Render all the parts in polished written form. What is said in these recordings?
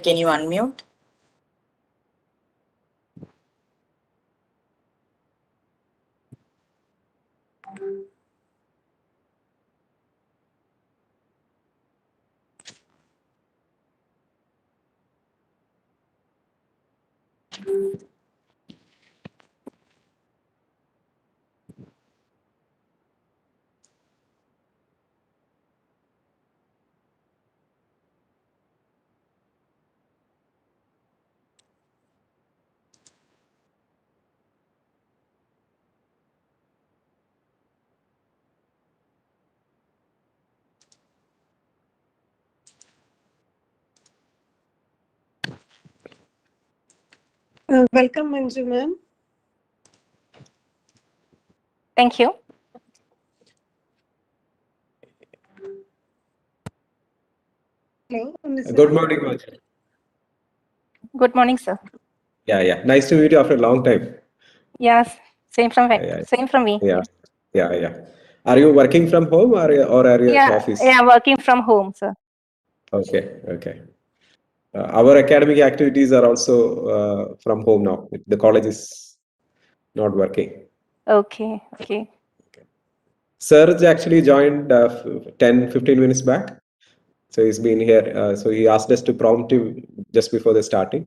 Can you unmute? Welcome, Manju ma'am. Thank you. Hello. Good morning, Manju. Good morning, sir. Yeah. Nice to meet you after a long time. Yes, same from Yeah. same from me. Yeah. Are you working from home or are you at office? Yeah, working from home, sir. Okay. Our academic activities are also from home now. The college is not working. Okay. Serge actually joined 10-15 minutes back. So he's been here. So he asked us to prompt him just before the starting.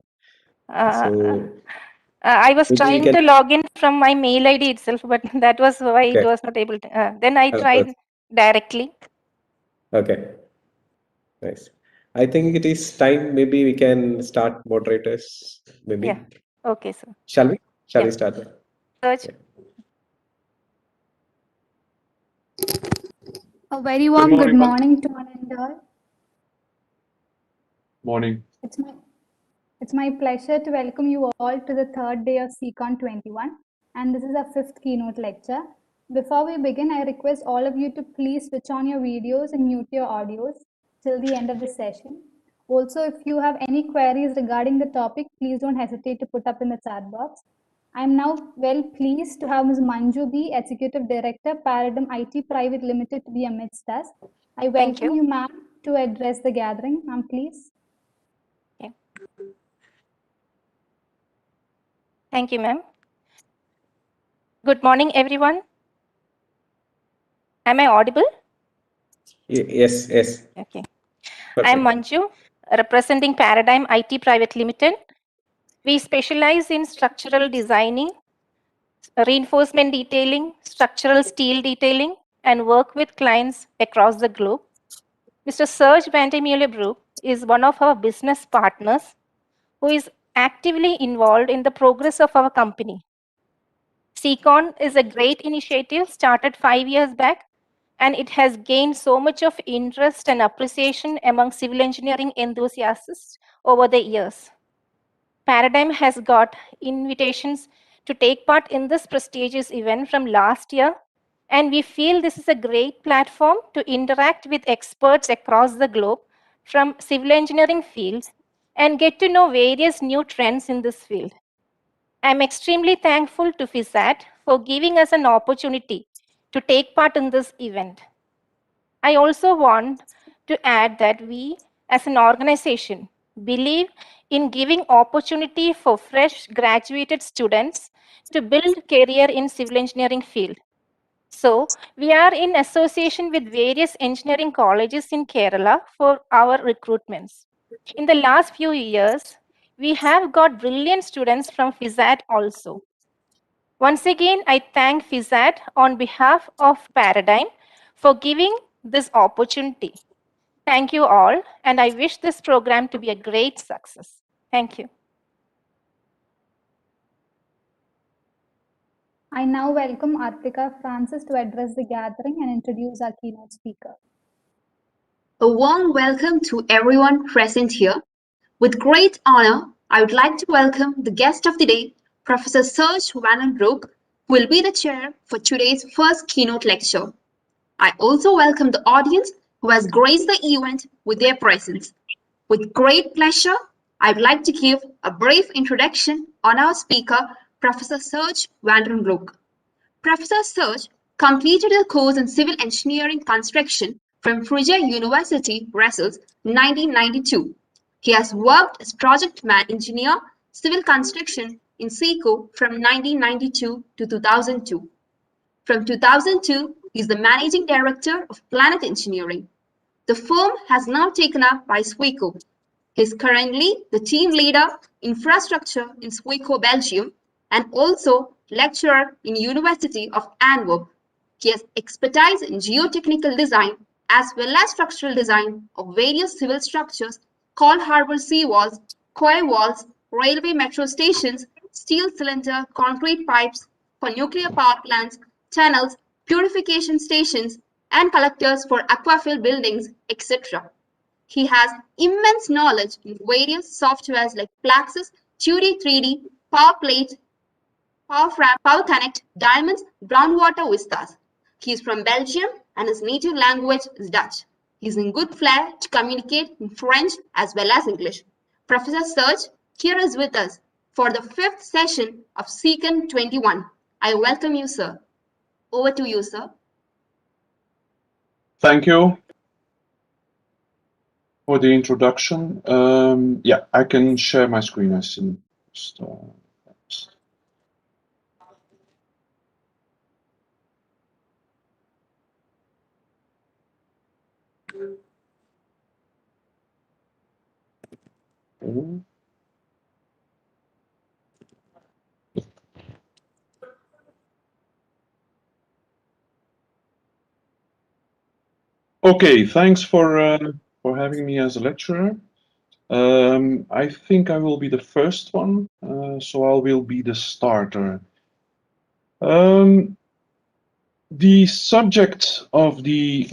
I was trying to log in from my mail ID itself, but that was why it was not able to. Then I tried directly. Okay. Nice. I think it is time. Maybe we can start moderators. Maybe. Yeah. Okay, sir. Shall we? Shall we start? Serge. A very warm good morning to one and all. Morning. It's my pleasure to welcome you all to the third day of SECON 21, and this is our fifth keynote lecture. Before we begin, I request all of you to please switch on your videos and mute your audios till the end of the session. Also, if you have any queries regarding the topic, please don't hesitate to put up in the chat box. I'm now well pleased to have Ms. Manju B, Executive Director, Paradigm IT Private Limited, to be amidst us. I welcome you, ma'am, to address the gathering. Ma'am, please. Okay. Thank you, ma'am. Good morning, everyone. Am I audible? Yes. Okay. Perfect. I'm Manju, representing Paradigm IT Private Limited. We specialize in structural designing, reinforcement detailing, structural steel detailing, and work with clients across the globe. Mr. Serge Vandemeulebroecke is one of our business partners who is actively involved in the progress of our company. SECON is a great initiative started 5 years back, and it has gained so much of interest and appreciation among civil engineering enthusiasts over the years. Paradigm has got invitations to take part in this prestigious event from last year, and we feel this is a great platform to interact with experts across the globe from civil engineering field and get to know various new trends in this field. I'm extremely thankful to FISAT for giving us an opportunity to take part in this event. I also want to add that we, as an organization, believe in giving opportunity for fresh graduated students to build career in civil engineering field. So we are in association with various engineering colleges in Kerala for our recruitments. In the last few years, we have got brilliant students from FISAT also. Once again, I thank FISAT on behalf of Paradigm for giving this opportunity. Thank you all, and I wish this program to be a great success. Thank you. I now welcome Arpika Francis to address the gathering and introduce our keynote speaker. A warm welcome to everyone present here. With great honor, I would like to welcome the guest of the day, Professor Serge Vandemeulebroecke, who will be the chair for today's first keynote lecture. I also welcome the audience who has graced the event with their presence. With great pleasure, I'd like to give a brief introduction on our speaker, Professor Serge Vandemeulebroecke. Professor Serge completed a course in civil engineering construction from Frege University, Brussels, 1992. He has worked as project engineer, civil construction in SECO from 1992 to 2002. From 2002, he is the managing director of Planet Engineering. The firm has now taken up by SECO. He is currently the team leader infrastructure in SECO, Belgium, and also lecturer in University of Antwerp. He has expertise in geotechnical design as well as structural design of various civil structures called harbor seawalls, quay walls, railway metro stations, steel cylinder, concrete pipes for nuclear power plants, tunnels, purification stations, and collectors for aquafill buildings, etc. He has immense knowledge in various softwares like Plaxis, 2D, 3D, PowerPlate, Power Connect, Diamonds, Groundwater Vistas. He is from Belgium and his native language is Dutch. He is in good flair to communicate in French as well as English. Professor Serge here is with us for the 5th session of SECON 21. I welcome you, sir. Over to you, sir. Thank you for the introduction. Yeah, I can share my screen. I see. Okay, thanks for having me as a lecturer. I think I will be the first one, so I will be the starter. The subject of the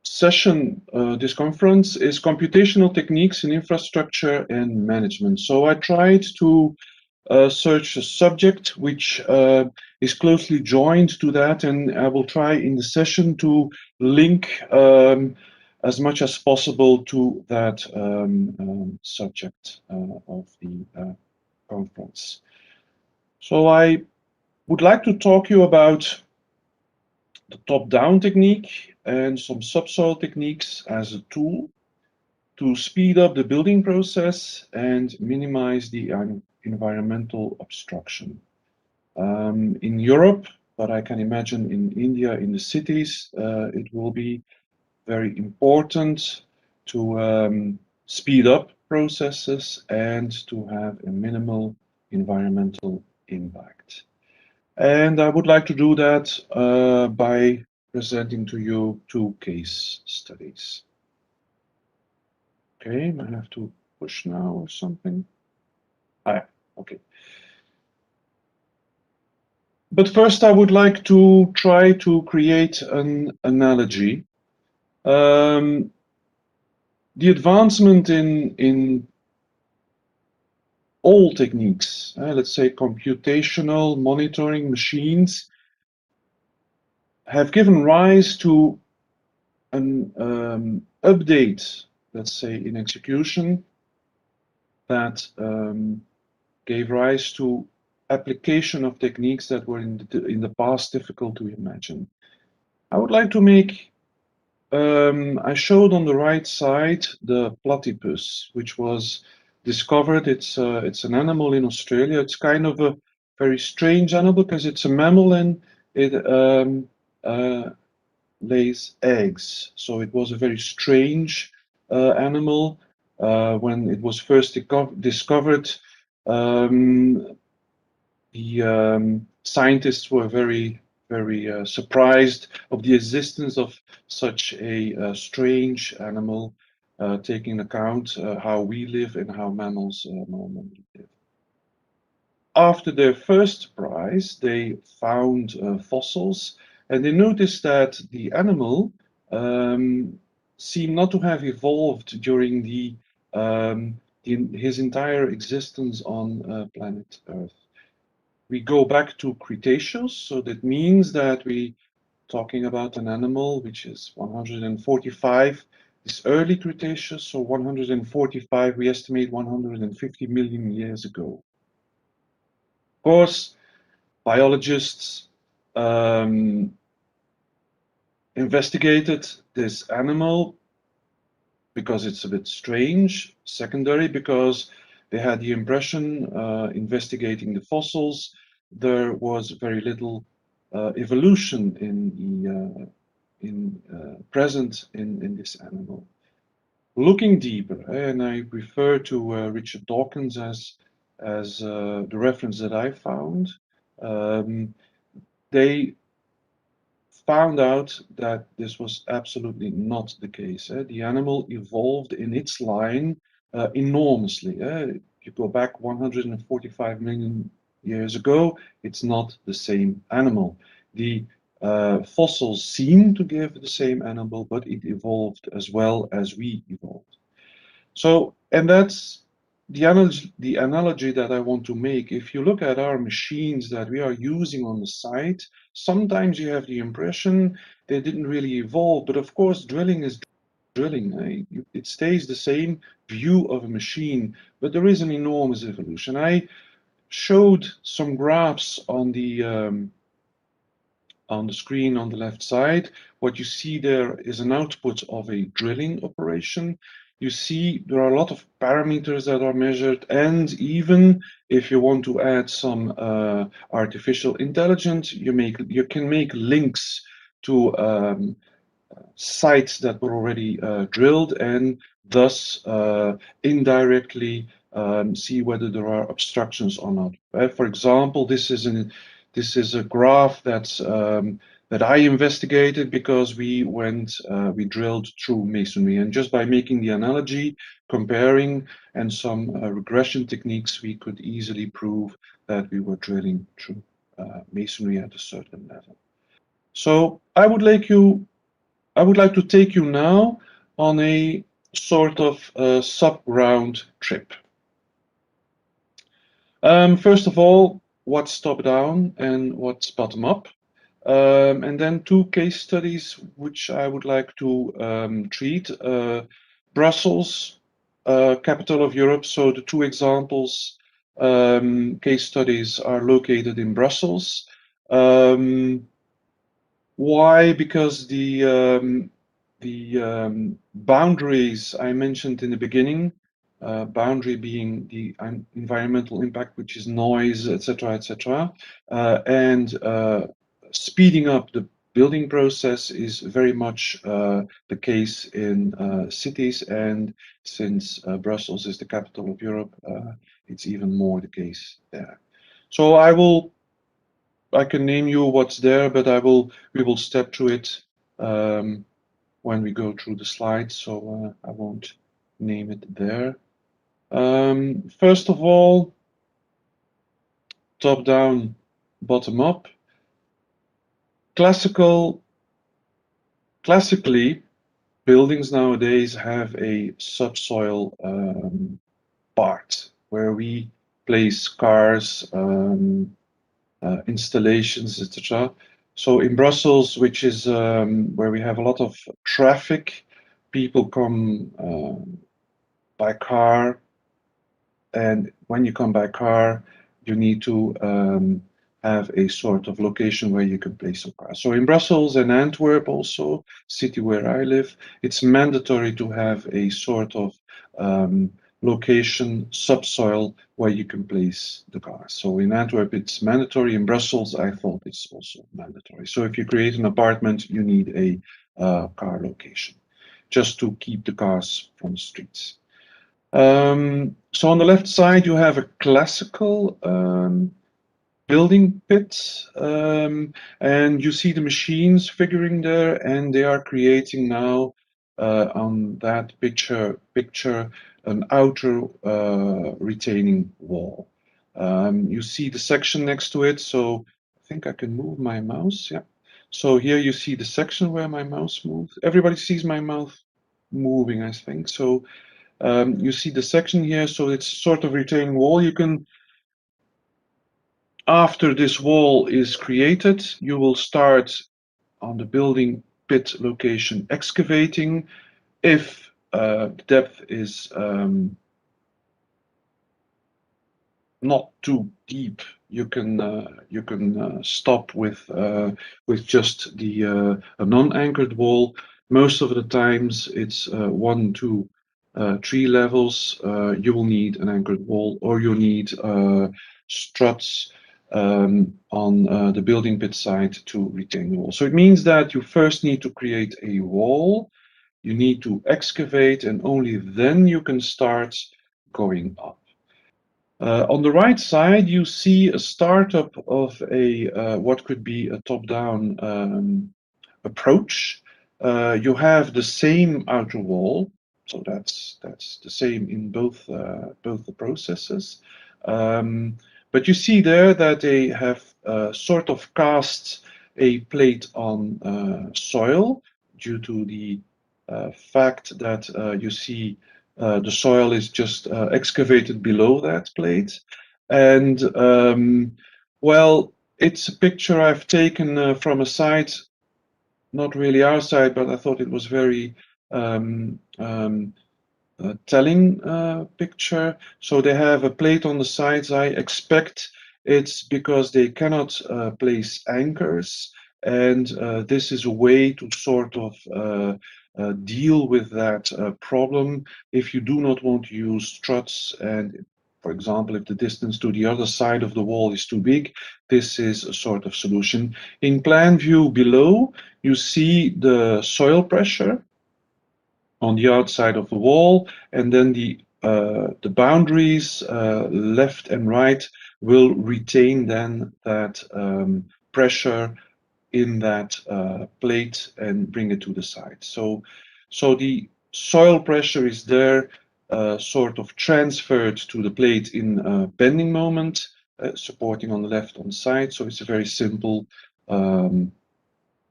session, this conference, is computational techniques in infrastructure and management. So I tried to search a subject which is closely joined to that, and I will try in the session to link as much as possible to that subject of the conference. So I would like to talk to you about the top-down technique and some subsoil techniques as a tool to speed up the building process and minimize the environmental obstruction. In Europe, but I can imagine in India, in the cities, it will be very important to speed up processes and to have a minimal environmental impact. And I would like to do that by presenting to you 2 case studies. Okay, I have to push now or something. Okay. But first I would like to try to create an analogy. The advancement in all techniques, let's say computational monitoring machines, have given rise to an update, let's say, in execution that gave rise to application of techniques that were in the past difficult to imagine. I would like to make, I showed on the right side the platypus, which was discovered. It's an animal in Australia. It's kind of a very strange animal because it's a mammal and it lays eggs. So it was a very strange animal. When it was first discovered, the scientists were very surprised of the existence of such a strange animal, taking account how we live and how mammals normally live. After their first surprise, they found fossils, and they noticed that the animal seemed not to have evolved during his entire existence on planet Earth. We go back to Cretaceous, so that means that we're talking about an animal which is 145, this early Cretaceous, so 145, we estimate 150 million years ago. Of course, biologists investigated this animal because it's a bit strange. Secondary, because they had the impression, investigating the fossils, there was very little evolution present in this animal. Looking deeper, and I refer to Richard Dawkins as the reference that I found. They found out that this was absolutely not the case. The animal evolved in its line enormously. If you go back 145 million years ago, it's not the same animal. The fossils seem to give the same animal, but it evolved as well as we evolved. So, and that's the analogy that I want to make. If you look at our machines that we are using on the site, sometimes you have the impression they didn't really evolve, but of course drilling is drilling. It stays the same view of a machine, but there is an enormous evolution. I showed some graphs on the screen on the left side. What you see there is an output of a drilling operation. You see there are a lot of parameters that are measured, and even if you want to add some artificial intelligence, you can make links to sites that were already drilled, and thus indirectly see whether there are obstructions or not. For example, this is a graph that I investigated because we drilled through masonry, and just by making the analogy, comparing, and some regression techniques, we could easily prove that we were drilling through masonry at a certain level. So I would like to take you now on a sort of sub-ground trip. First of all, what's top-down and what's bottom-up? And then two case studies which I would like to treat. Brussels, capital of Europe. So the two examples, case studies, are located in Brussels. Why? Because the boundaries I mentioned in the beginning, boundary being the environmental impact, which is noise, etc., and speeding up the building process is very much the case in cities, and since Brussels is the capital of Europe, it's even more the case there. So I can name you what's there, but we will step through it when we go through the slides, so I won't name it there. First of all, top down, bottom up. Classically, buildings nowadays have a subsoil part where we place cars, installations, etc. So in Brussels, which is where we have a lot of traffic, people come by car, and when you come by car, you need to have a sort of location where you can place some cars. So in Brussels and Antwerp also, city where I live, it's mandatory to have a sort of location, subsoil, where you can place the cars. So in Antwerp, it's mandatory. In Brussels, I thought it's also mandatory. So if you create an apartment, you need a car location, just to keep the cars from the streets. So on the left side, you have a classical building pit, and you see the machines figuring there, and they are creating now on that picture an outer retaining wall. You see the section next to it, so I think I can move my mouse. Yeah. So here you see the section where my mouse moves. Everybody sees my mouse moving, I think. So you see the section here, so it's sort of retaining wall. You can, after this wall is created, you will start on the building pit location excavating. If the depth is not too deep, you can stop with just the non-anchored wall. most of the times it's 1, 2, 3 levels. You will need an anchored wall, or you need struts on the building pit side to retain the wall. So it means that you first need to create a wall, you need to excavate, and only then you can start going up. On the right side, you see a startup of a what could be a top-down approach. You have the same outer wall, so that's the same in both the processes. But you see there that they have sort of cast a plate on soil due to the fact that you see the soil is just excavated below that plate. And well, it's a picture I've taken from a site, not really our site, but I thought it was very telling picture. So they have a plate on the sides. I expect it's because they cannot place anchors, and this is a way to sort of deal with that problem. If you do not want to use struts, and for example, if the distance to the other side of the wall is too big, this is a sort of solution. In plan view below, you see the soil pressure on the outside of the wall, and then the boundaries left and right will retain then that pressure in that plate and bring it to the side. So the soil pressure is there sort of transferred to the plate in a bending moment, supporting on the left-hand side. So it's a very simple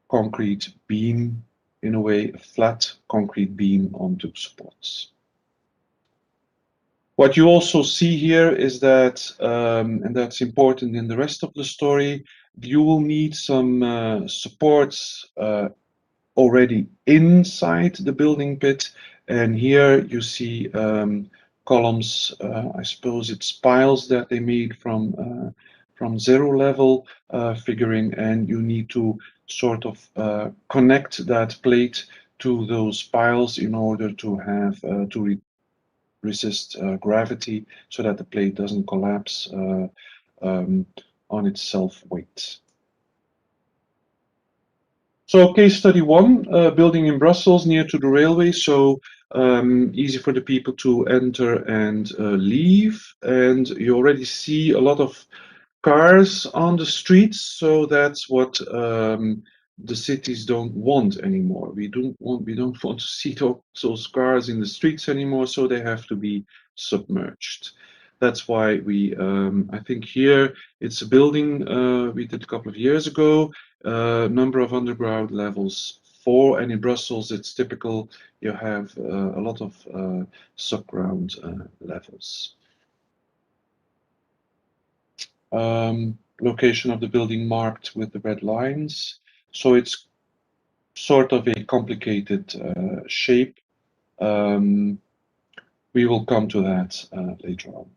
concrete beam, in a way, a flat concrete beam on two supports. What you also see here is that, and that's important in the rest of the story, you will need some supports already inside the building pit. And here you see columns, I suppose it's piles that they made from zero level figuring, and you need to sort of connect that plate to those piles in order to have to resist gravity, so that the plate doesn't collapse on its self-weight. So case study 1, building in Brussels near to the railway, so easy for the people to enter and leave, and you already see a lot of cars on the streets, so that's what the cities don't want anymore. We don't want to see those cars in the streets anymore, so they have to be submerged. That's why we, I think here it's a building we did a couple of years ago, number of underground levels 4, and in Brussels it's typical you have a lot of subground levels. Location of the building marked with the red lines. So it's sort of a complicated shape. We will come to that later on.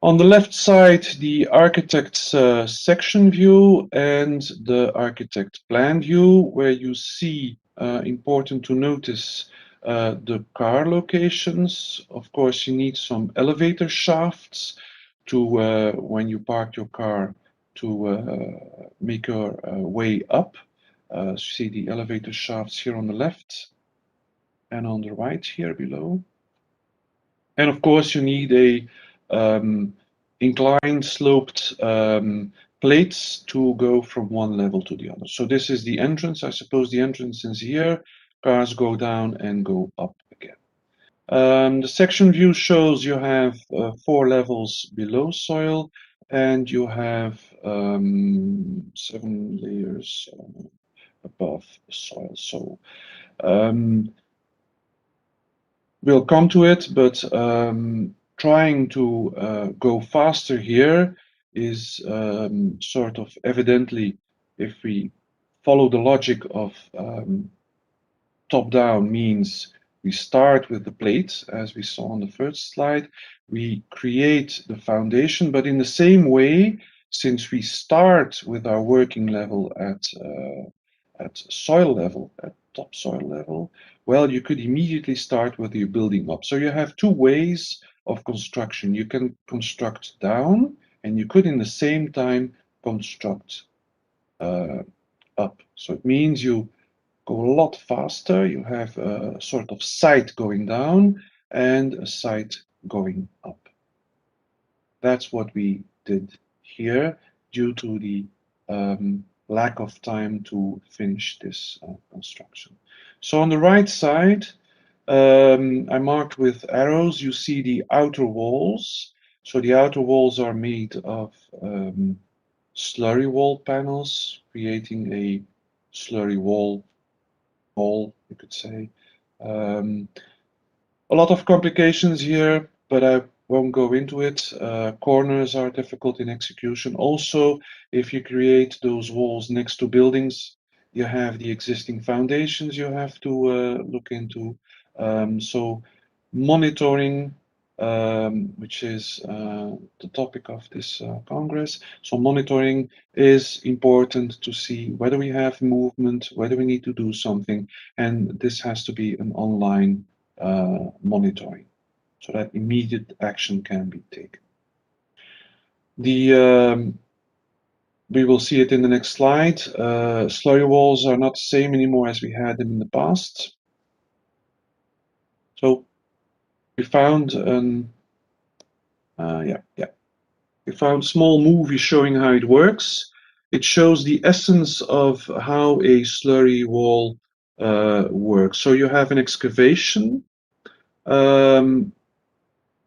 On the left side, the architect's section view and the architect plan view, where you see, important to notice, the car locations. Of course, you need some elevator shafts to, when you park your car, to make your way up. See the elevator shafts here on the left and on the right here below. And of course, you need a inclined sloped plates to go from one level to the other. So this is the entrance. I suppose the entrance is here. Cars go down and go up again. The section view shows you have 4 levels below soil, and you have 7 layers above soil. So we'll come to it, but trying to go faster here is sort of evidently, if we follow the logic of top-down, means we start with the plates, as we saw on the first slide. We create the foundation, but in the same way, since we start with our working level at soil level, at topsoil level, well, you could immediately start with your building up. So you have two ways of construction. You can construct down, and you could in the same time construct up. So it means you go a lot faster. You have a sort of site going down and a site going up. That's what we did here due to the lack of time to finish this construction. So on the right side, I marked with arrows, you see the outer walls. So the outer walls are made of slurry wall panels, creating a slurry wall, you could say. A lot of complications here, but I won't go into it. Corners are difficult in execution. Also, if you create those walls next to buildings, you have the existing foundations you have to look into. So monitoring, which is the topic of this Congress. So monitoring is important to see whether we have movement, whether we need to do something, and this has to be an online monitoring, so that immediate action can be taken. We will see it in the next slide. Slurry walls are not the same anymore as we had them in the past. So we found we found a small movie showing how it works. It shows the essence of how a slurry wall works. So you have an excavation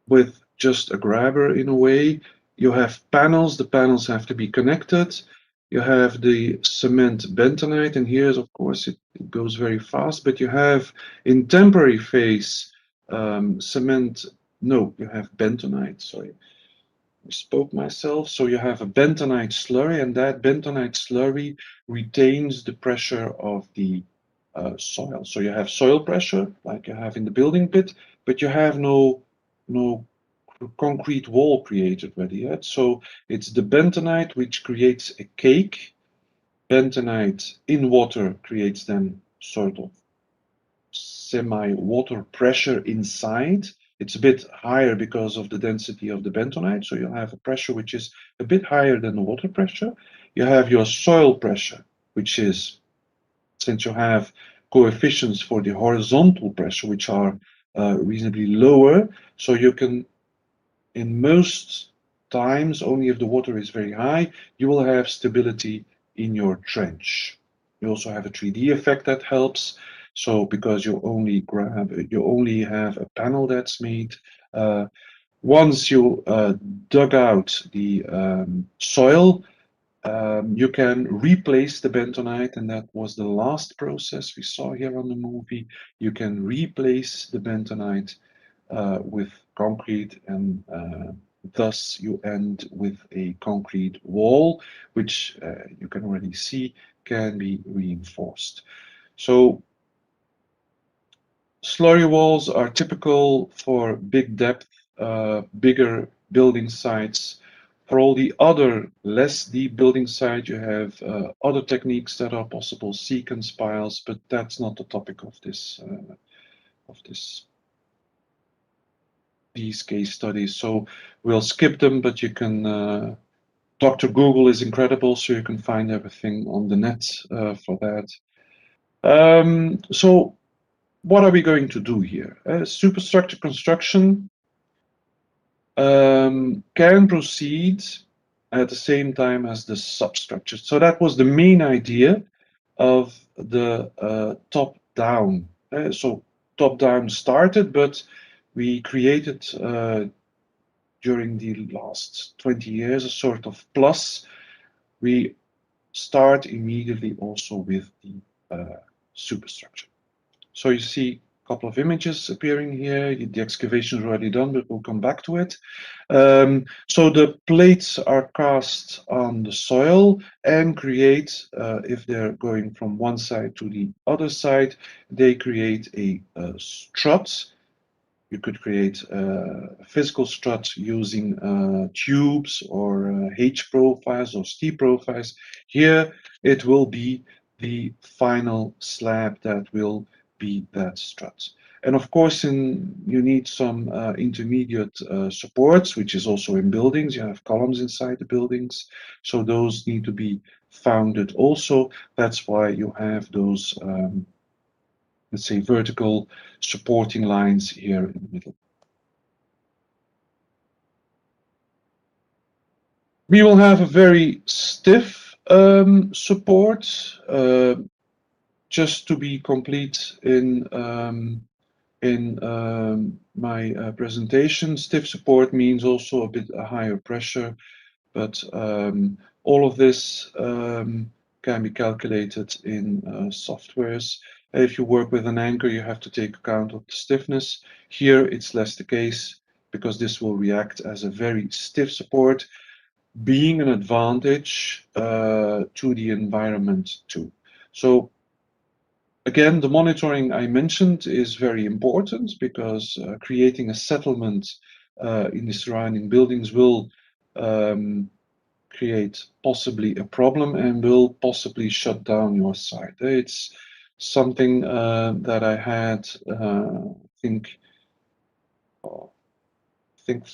with just a grabber in a way. You have panels, the panels have to be connected. You have the cement bentonite, and here, of course, it goes very fast, but you have in temporary phase cement, no, you have bentonite, sorry. I spoke myself. So you have a bentonite slurry, and that bentonite slurry retains the pressure of the soil. So you have soil pressure, like you have in the building pit, but you have no concrete wall created ready yet. So it's the bentonite which creates a cake. Bentonite in water creates then sort of semi-water pressure inside. It's a bit higher because of the density of the bentonite. So you have a pressure which is a bit higher than the water pressure. You have your soil pressure, which is, since you have coefficients for the horizontal pressure, which are reasonably lower, so you can, in most times, only if the water is very high, you will have stability in your trench. You also have a 3D effect that helps. So because you only have a panel that's made. Once you dug out the soil, you can replace the bentonite, and that was the last process we saw here on the movie. You can replace the bentonite with concrete, and thus you end with a concrete wall, which you can already see can be reinforced. So slurry walls are typical for big depth, bigger building sites. For all the other less deep building sites, you have other techniques that are possible, SECON piles, but that's not the topic of these case studies. So we'll skip them, but you can, Dr. Google is incredible, so you can find everything on the net for that. So what are we going to do here? Superstructure construction can proceed at the same time as the substructure. So that was the main idea of the top-down. So top-down started, but we created during the last 20 years a sort of plus. We start immediately also with the superstructure. So you see a couple of images appearing here. The excavation is already done, but we'll come back to it. So the plates are cast on the soil and create, if they're going from one side to the other side, they create a strut. You could create a physical strut using tubes or H profiles or T profiles. Here it will be the final slab that will be that strut. And of course, you need some intermediate supports, which is also in buildings. You have columns inside the buildings, so those need to be founded also. That's why you have those let's say vertical supporting lines here in the middle. We will have a very stiff support. Just to be complete in my presentation, stiff support means also a bit higher pressure, but all of this can be calculated in softwares. If you work with an anchor, you have to take account of the stiffness. Here, it's less the case because this will react as a very stiff support, being an advantage to the environment too. So again, the monitoring I mentioned is very important because creating a settlement in the surrounding buildings will create possibly a problem and will possibly shut down your site. It's something that I had, I think 4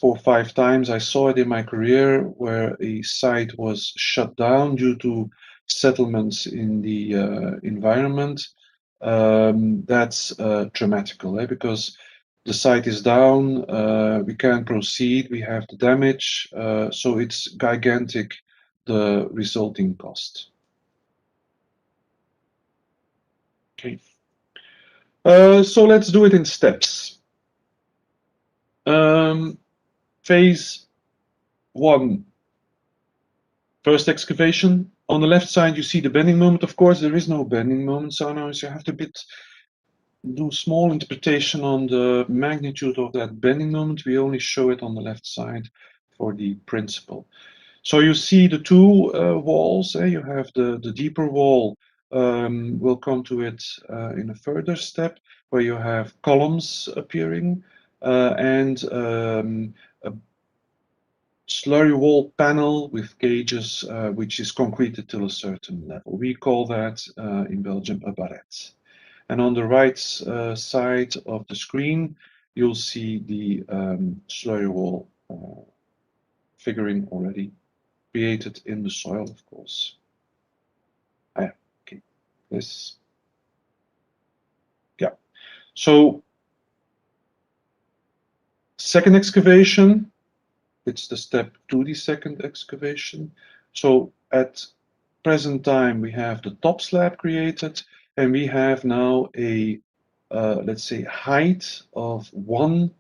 or 5 times. I saw it in my career where a site was shut down due to settlements in the environment. That's dramatical, because the site is down, we can't proceed, we have the damage, so it's gigantic, the resulting cost. Okay, so let's do it in steps. Phase 1, first excavation. On the left side, you see the bending moment. Of course, there is no bending moment, so now you have to do small interpretation on the magnitude of that bending moment. We only show it on the left side for the principle. So you see the two walls. You have the deeper wall. We'll come to it in a further step, where you have columns appearing and a slurry wall panel with gauges, which is concreted till a certain level. We call that in Belgium a barrette. And on the right side of the screen, you'll see the slurry wall figuring already created in the soil, of course. Okay, this. Yeah. So, second excavation, it's the step to the second excavation. So, at present time, we have the top slab created, and we have now a, let's say, height of 1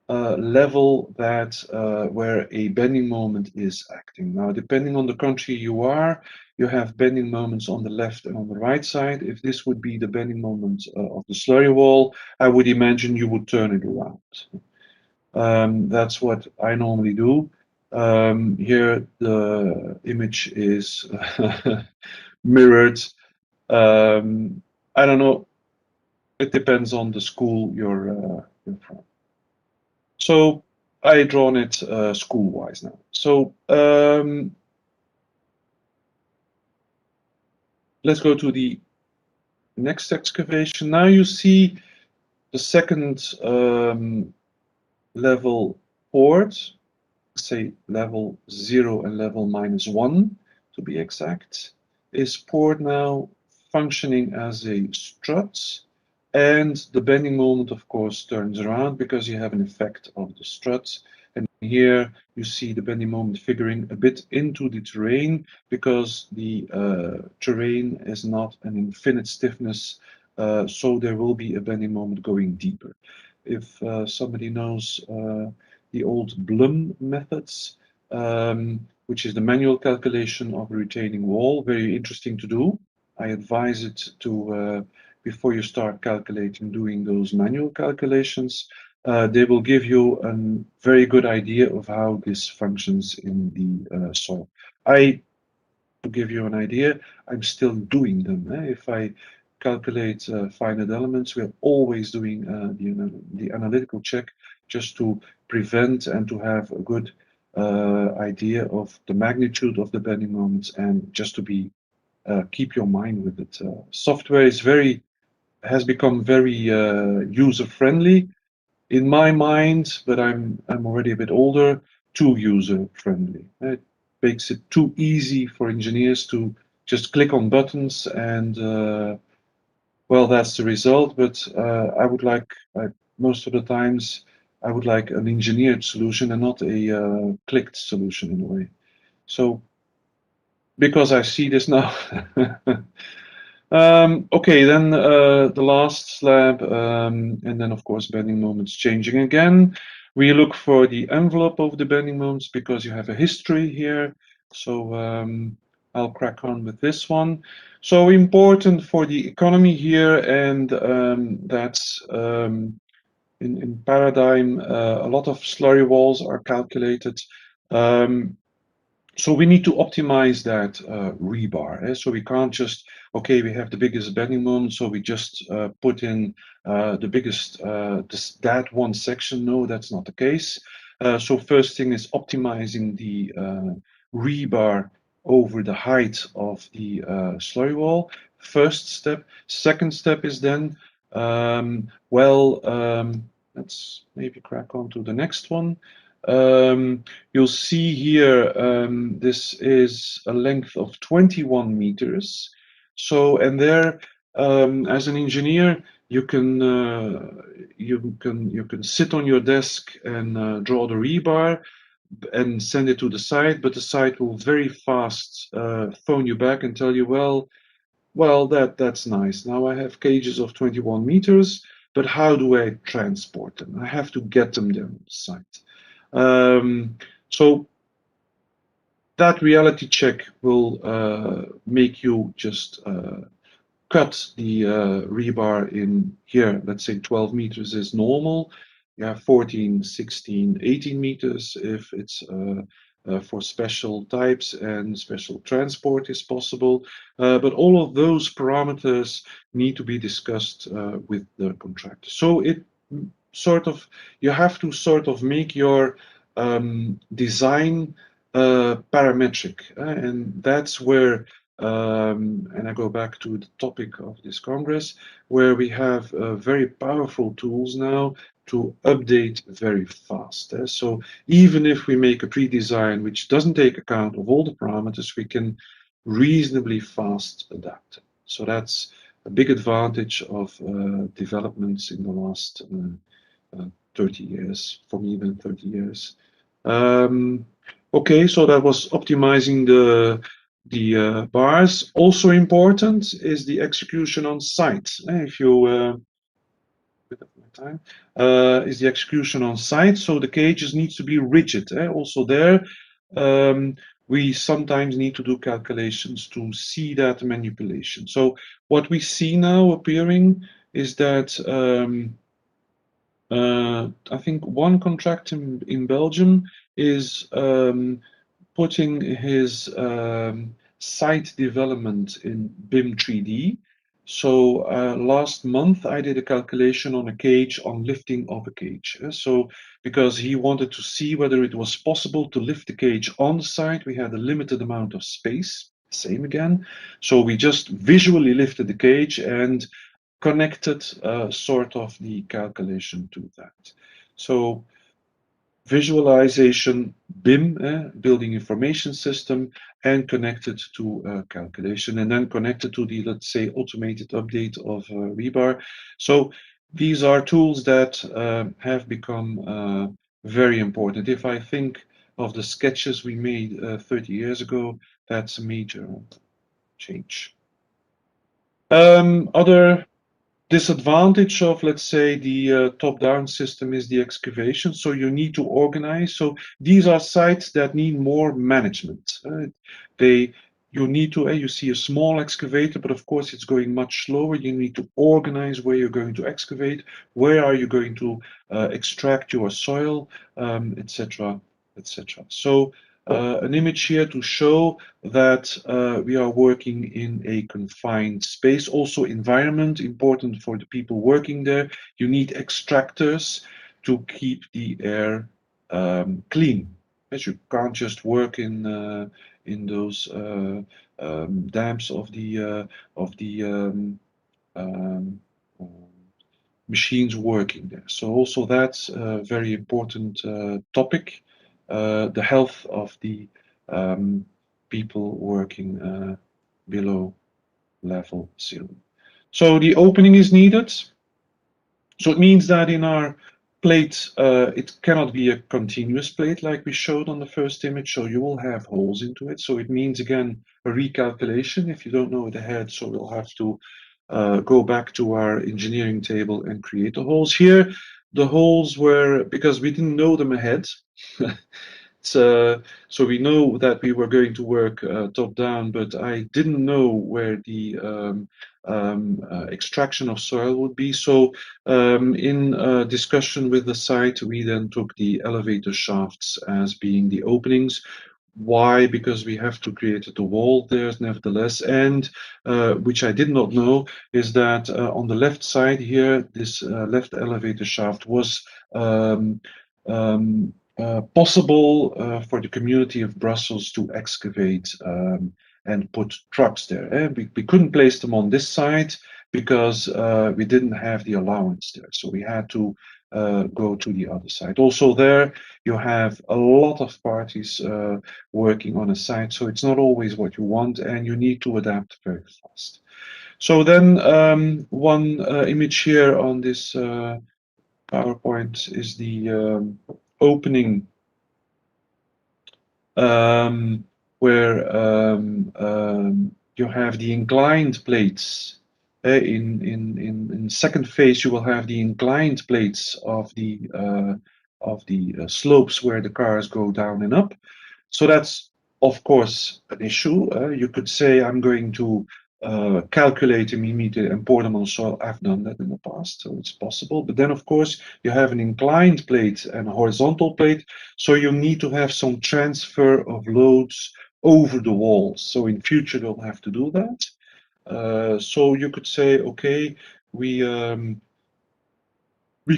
level that where a bending moment is acting. Now, depending on the country you are, you have bending moments on the left and on the right side. If this would be the bending moment of the slurry wall, I would imagine you would turn it around. That's what I normally do. Here the image is mirrored. I don't know. It depends on the school you're from. So I drawn it school-wise now. So let's go to the next excavation. Now you see the second level port, say level 0 and level -1 to be exact, is poured now functioning as a strut, and the bending moment, of course, turns around because you have an effect of the strut. And here you see the bending moment figuring a bit into the terrain because the terrain is not an infinite stiffness, so there will be a bending moment going deeper. If somebody knows the old Blum methods, which is the manual calculation of a retaining wall, very interesting to do. I advise it to, before you start calculating, doing those manual calculations. They will give you a very good idea of how this functions in the soil. To give you an idea, I'm still doing them. If I calculate finite elements, we're always doing the analytical check just to prevent and to have a good idea of the magnitude of the bending moments, and just to be keep your mind with it. Software has become very user friendly in my mind, but I'm already a bit older. Too user friendly. It makes it too easy for engineers to just click on buttons and well, that's the result. But I would like most of the times I would like an engineered solution and not a clicked solution in a way. So because I see this now. Okay, then the last slab, and then of course bending moments changing again. We look for the envelope of the bending moments because you have a history here. So I'll crack on with this one. So important for the economy here, and that's in Paradigm, a lot of slurry walls are calculated. So we need to optimize that rebar. So we can't just, okay, we have the biggest bending moment, so we just put in the biggest, that one section. No, that's not the case. So first thing is optimizing the rebar over the height of the slurry wall. First step. Second step is then, let's maybe crack on to the next one. You'll see here, this is a length of 21 meters. So, and there, as an engineer, you can sit on your desk and draw the rebar and send it to the site, but the site will very fast phone you back and tell you, well, that's nice. Now I have cages of 21 meters, but how do I transport them? I have to get them there on the site. So that reality check will make you just cut the rebar in here. Let's say 12 meters is normal. You have 14, 16, 18 meters if it's for special types and special transport is possible. But all of those parameters need to be discussed with the contractor. So it sort of, you have to sort of make your design parametric, and that's where and I go back to the topic of this Congress, where we have very powerful tools now to update very fast. So even if we make a pre-design which doesn't take account of all the parameters, we can reasonably fast adapt. So that's a big advantage of developments in the last 30 years, for me even 30 years. Okay, so that was optimizing the bars. Also important is the execution on site. If you is the execution on site. So the cages needs to be rigid. Also there, we sometimes need to do calculations to see that manipulation. So what we see now appearing is that I think one contractor in Belgium is putting his site development in BIM 3D. So last month I did a calculation on a cage, on lifting of a cage. So because he wanted to see whether it was possible to lift the cage on the site, we had a limited amount of space, same again. So we just visually lifted the cage and connected sort of the calculation to that. So visualization, BIM, building information system, and connected to calculation, and then connected to the, let's say, automated update of rebar. So these are tools that have become very important. If I think of the sketches we made 30 years ago, that's a major change. Other disadvantage of, let's say, the top-down system is the excavation. So you need to organize. So these are sites that need more management. You need to, you see a small excavator, but of course it's going much slower. You need to organize where you're going to excavate, where are you going to extract your soil, etc., etc. So an image here to show that we are working in a confined space. Also, environment, important for the people working there. You need extractors to keep the air clean. As you can't just work in those dams of the machines working there. So also that's a very important topic, the health of the people working below level 0. So the opening is needed. So it means that in our plate, it cannot be a continuous plate like we showed on the first image, so you will have holes into it. So it means, again, a recalculation if you don't know it ahead, so we'll have to go back to our engineering table and create the holes. Here, the holes were, because we didn't know them ahead, so we know that we were going to work top down, but I didn't know where the extraction of soil would be. So in discussion with the site, we then took the elevator shafts as being the openings. Why? Because we have to create the wall there nevertheless, and which I did not know is that on the left side here, this left elevator shaft was possible for the community of Brussels to excavate and put trucks there. We couldn't place them on this side because we didn't have the allowance there, so we had to go to the other side. Also there, you have a lot of parties working on a site, so it's not always what you want, and you need to adapt very fast. So then one image here on this PowerPoint is the opening where you have the inclined plates. In second phase, you will have the inclined plates of the slopes where the cars go down and up. So that's, of course, an issue. You could say, I'm going to calculate them immediately and pour them on soil. I've done that in the past, so it's possible. But then, of course, you have an inclined plate and a horizontal plate, so you need to have some transfer of loads over the walls. So in future, they'll have to do that. So you could say, okay, we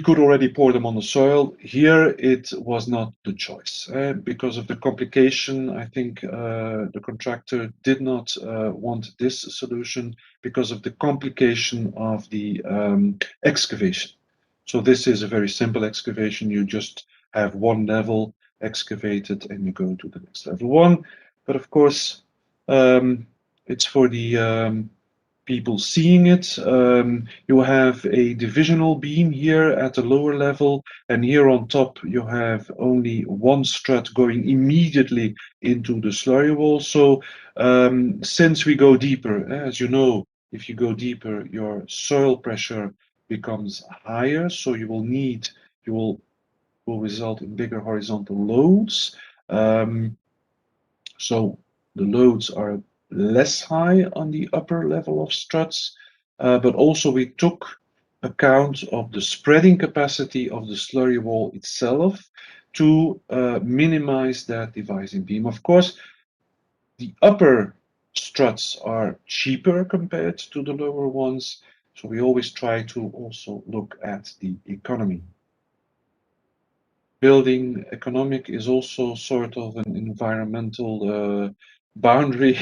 could already pour them on the soil. Here, it was not the choice. Because of the complication, I think the contractor did not want this solution because of the complication of the excavation. So this is a very simple excavation. You just have one level excavated and you go to the next level 1. But of course, it's for the people seeing it. You have a divisional beam here at the lower level, and here on top you have only one strut going immediately into the slurry wall. So since we go deeper, as you know, if you go deeper, your soil pressure becomes higher, so you will result in bigger horizontal loads. So the loads are less high on the upper level of struts, but also we took account of the spreading capacity of the slurry wall itself to minimize that devising beam. Of course, the upper struts are cheaper compared to the lower ones, so we always try to also look at the economy. Building economic is also sort of an environmental boundary,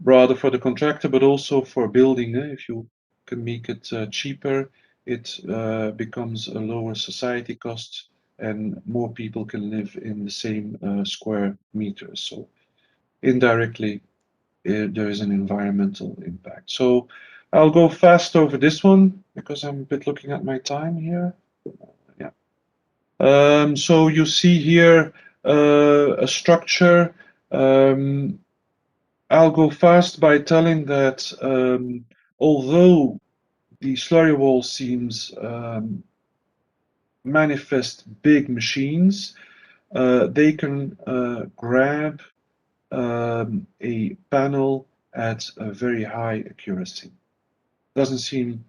rather for the contractor, but also for building. If you can make it cheaper, it becomes a lower society cost and more people can live in the same square meters. So indirectly, there is an environmental impact. So I'll go fast over this one because I'm a bit looking at my time here. So you see here a structure. I'll go fast by telling that although the slurry wall seems manifest big machines, they can grab a panel at a very high accuracy. Doesn't seem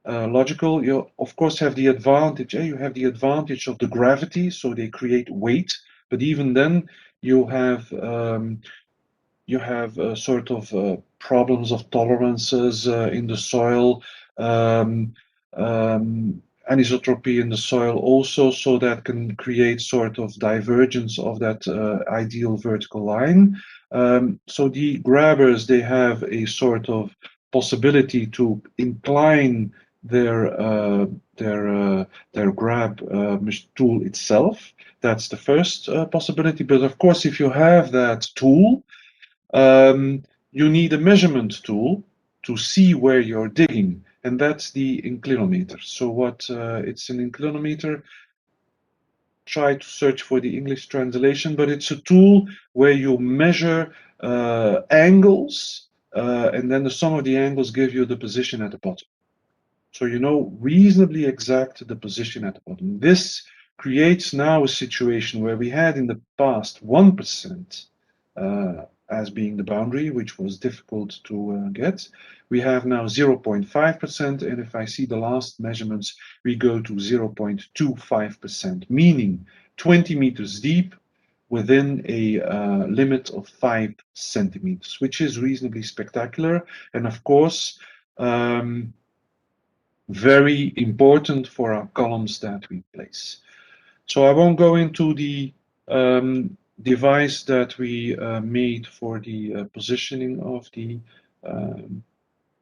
logical. You of course have the advantage. You have the advantage of the gravity, so they create weight. But even then, you have sort of problems of tolerances in the soil, anisotropy in the soil also, so that can create sort of divergence of that ideal vertical line. So the grabbers, they have a sort of possibility to incline their grab tool itself. That's the first possibility. But of course, if you have that tool, you need a measurement tool to see where you're digging, and that's the inclinometer. So what it's an inclinometer. Try to search for the English translation, but it's a tool where you measure angles, and then the sum of the angles give you the position at the bottom. So you know reasonably exact the position at the bottom. This creates now a situation where we had in the past 1% as being the boundary, which was difficult to get. We have now 0.5%, and if I see the last measurements, we go to 0.25%, meaning 20 meters deep within a limit of 5 centimeters, which is reasonably spectacular, and of course, very important for our columns that we place. So I won't go into the device that we made for the positioning of the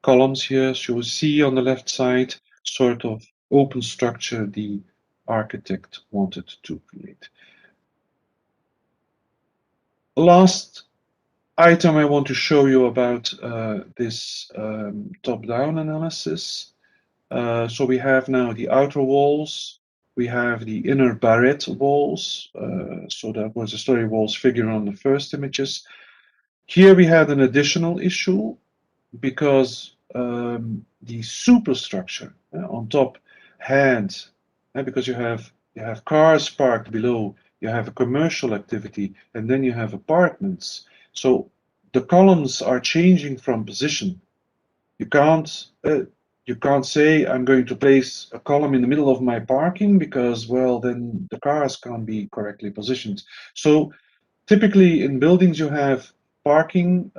columns here. So you see on the left side, sort of open structure the architect wanted to create. Last item I want to show you about this top-down analysis. So we have now the outer walls, we have the inner barrette walls. So that was the slurry walls figure on the first images. Here we had an additional issue because the superstructure on top had, because you have cars parked below, you have a commercial activity, and then you have apartments. So the columns are changing from position. You can't say I'm going to place a column in the middle of my parking because, well, then the cars can't be correctly positioned. So typically in buildings you have parking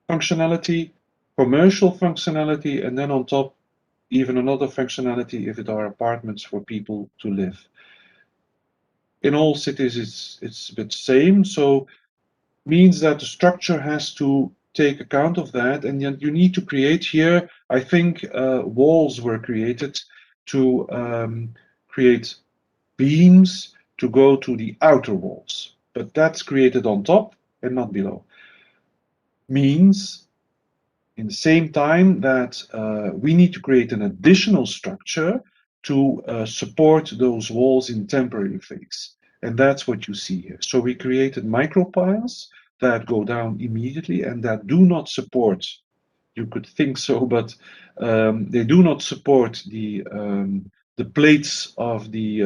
functionality, commercial functionality, and then on top even another functionality if it are apartments for people to live. In all cities it's a bit same, so means that the structure has to take account of that, and yet you need to create here, I think walls were created to create beams to go to the outer walls, but that's created on top and not below. Means in the same time that we need to create an additional structure to support those walls in temporary phase, and that's what you see here. So we created micropiles that go down immediately and that do not support, you could think so, but they do not support the plates of the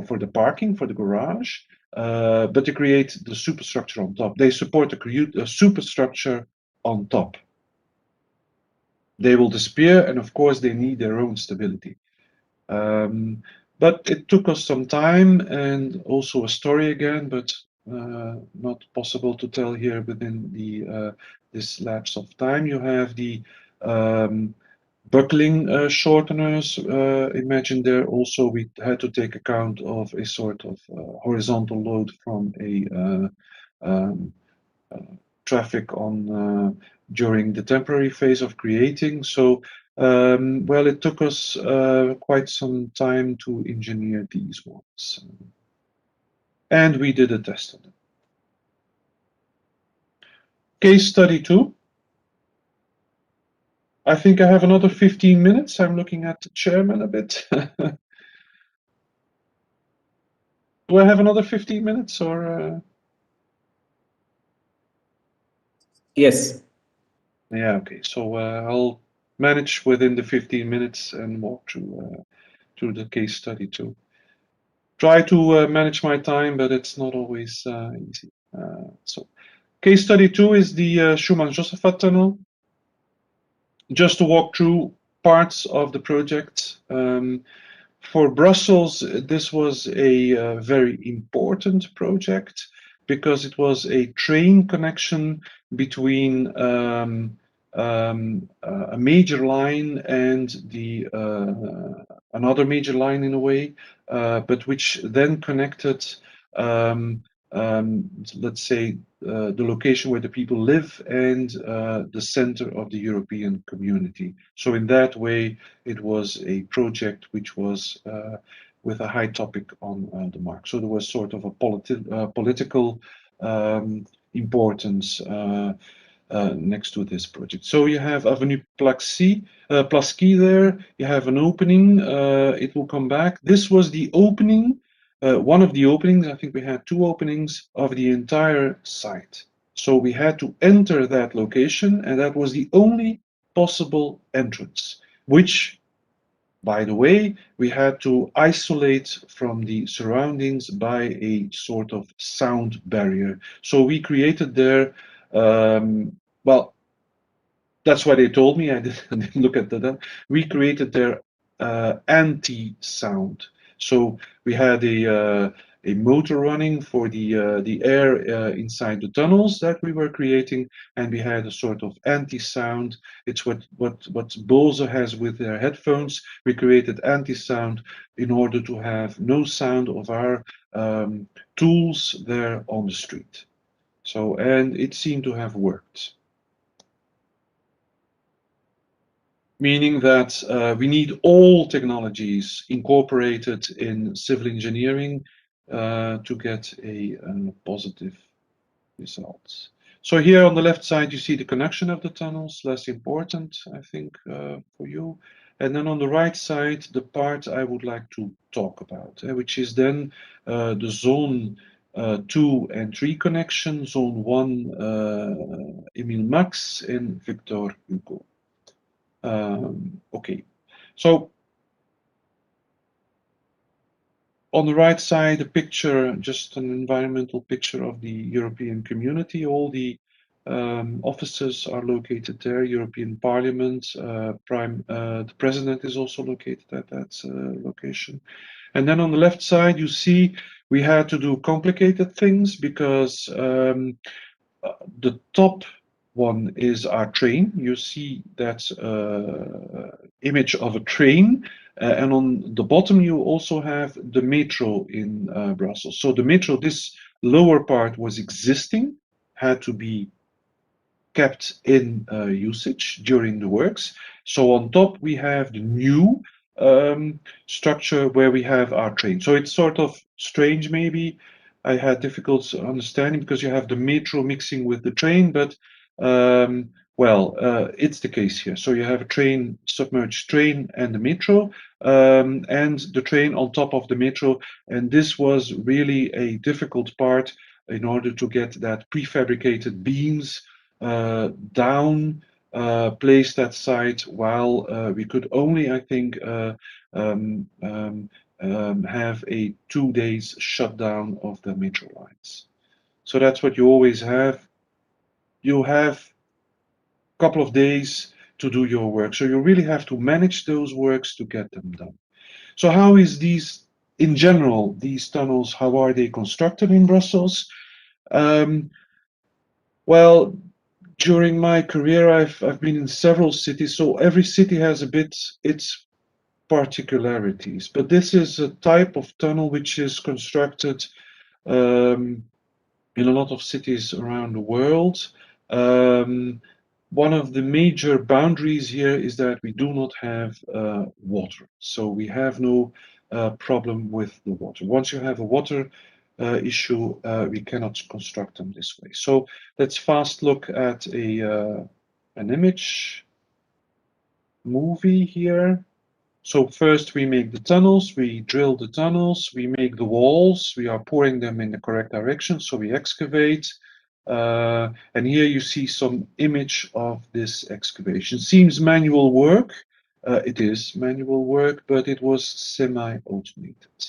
for the parking, for the garage, but they create the superstructure on top. They support the superstructure on top. They will disappear, and of course they need their own stability. But it took us some time and also a story again, but not possible to tell here within the this lapse of time. You have the buckling shorteners. Imagine there also we had to take account of a sort of horizontal load from a traffic on during the temporary phase of creating. So well, it took us quite some time to engineer these ones, and we did a test on them. Case study 2. I think I have another 15 minutes. I'm looking at the chairman a bit. Do I have another 15 minutes or? Yes. Yeah, okay. So I'll manage within the 15 minutes and walk through the case study 2. Try to manage my time, but it's not always easy. So case study 2 is the Schumann-Josaphat tunnel. Just to walk through parts of the project. for Brussels, this was a very important project because it was a train connection between a major line and the another major line in a way, but which then connected, let's say, the location where the people live and the center of the European community. So in that way, it was a project which was with a high topic on the mark. So there was sort of a political importance next to this project. So you have Avenue Plasky there. You have an opening. It will come back. This was the opening, one of the openings. I think we had two openings of the entire site. So we had to enter that location, and that was the only possible entrance, which, by the way, we had to isolate from the surroundings by a sort of sound barrier. So we created there, well, that's what they told me. I didn't look at that. We created their anti-sound. So we had a motor running for the air inside the tunnels that we were creating, and we had a sort of anti-sound. It's what Bose has with their headphones. We created anti-sound in order to have no sound of our tools there on the street. So, and it seemed to have worked. Meaning that we need all technologies incorporated in civil engineering to get a positive result. So here on the left side, you see the connection of the tunnels, less important, I think, for you. And then on the right side, the part I would like to talk about, which is then the zone 2 and 3 connection, zone 1, Emile Max and Victor Hugo. Okay, so on the right side, a picture, just an environmental picture of the European community. All the offices are located there. European Parliament, the President is also located at that location. And then on the left side, you see we had to do complicated things because the top one is our train. You see that image of a train, and on the bottom you also have the metro in Brussels. So the metro, this lower part was existing, had to be kept in usage during the works. So on top we have the new structure where we have our train. So it's sort of strange, maybe. I had difficulty understanding because you have the metro mixing with the train, but well, it's the case here. So you have a train, submerged train, and the metro, and the train on top of the metro. And this was really a difficult part in order to get that prefabricated beams down, placed at site, while we could only, I think, have a 2 days shutdown of the metro lines. So that's what you always have. You have a couple of days to do your work. So you really have to manage those works to get them done. So how is these, in general, these tunnels, how are they constructed in Brussels? Well, during my career, I've been in several cities, so every city has a bit its particularities. But this is a type of tunnel which is constructed in a lot of cities around the world. One of the major boundaries here is that we do not have water. So we have no problem with the water. Once you have a water issue, we cannot construct them this way. So let's fast look at an image movie here. So first we make the tunnels, we drill the tunnels, we make the walls, we are pouring them in the correct direction, so we excavate. And here you see some image of this excavation. Seems manual work. It is manual work, but it was semi-automated.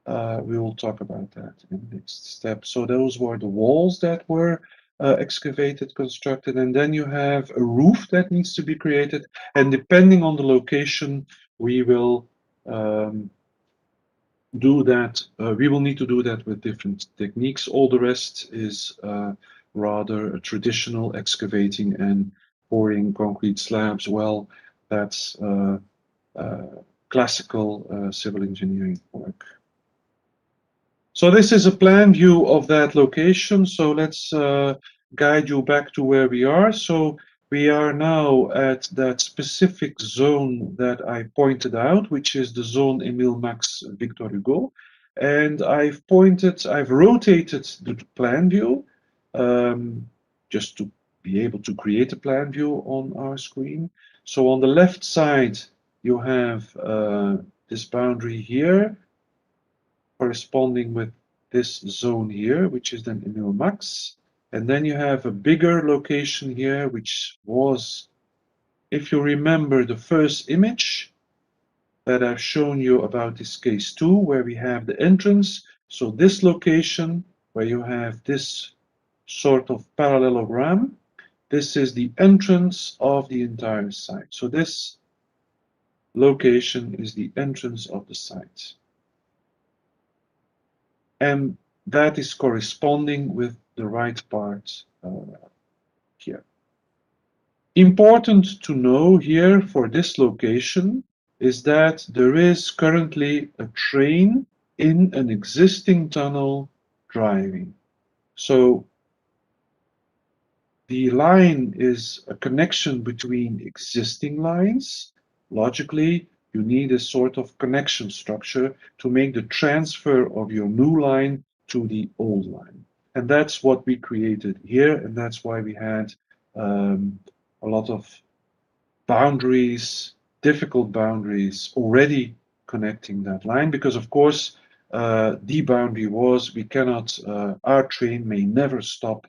We will talk about that in the next step. So those were the walls that were excavated, constructed, and then you have a roof that needs to be created. And depending on the location, we will do that. We will need to do that with different techniques. All the rest is rather traditional excavating and pouring concrete slabs. Well, that's classical civil engineering work. So this is a plan view of that location. So let's guide you back to where we are. So we are now at that specific zone that I pointed out, which is the zone Emile Max Victor Hugo. And I've rotated the plan view just to be able to create a plan view on our screen. So on the left side, you have this boundary here, corresponding with this zone here, which is then Emile Max. And then you have a bigger location here, which was, if you remember the first image that I've shown you about this case 2, where we have the entrance. So this location, where you have this sort of parallelogram, this is the entrance of the entire site. So this location is the entrance of the site. And that is corresponding with the right part here. Important to know here for this location is that there is currently a train in an existing tunnel driving. So the line is a connection between existing lines. Logically, you need a sort of connection structure to make the transfer of your new line to the old line. And that's what we created here, and that's why we had a lot of boundaries, difficult boundaries already connecting that line, because of course the boundary was we cannot, our train may never stop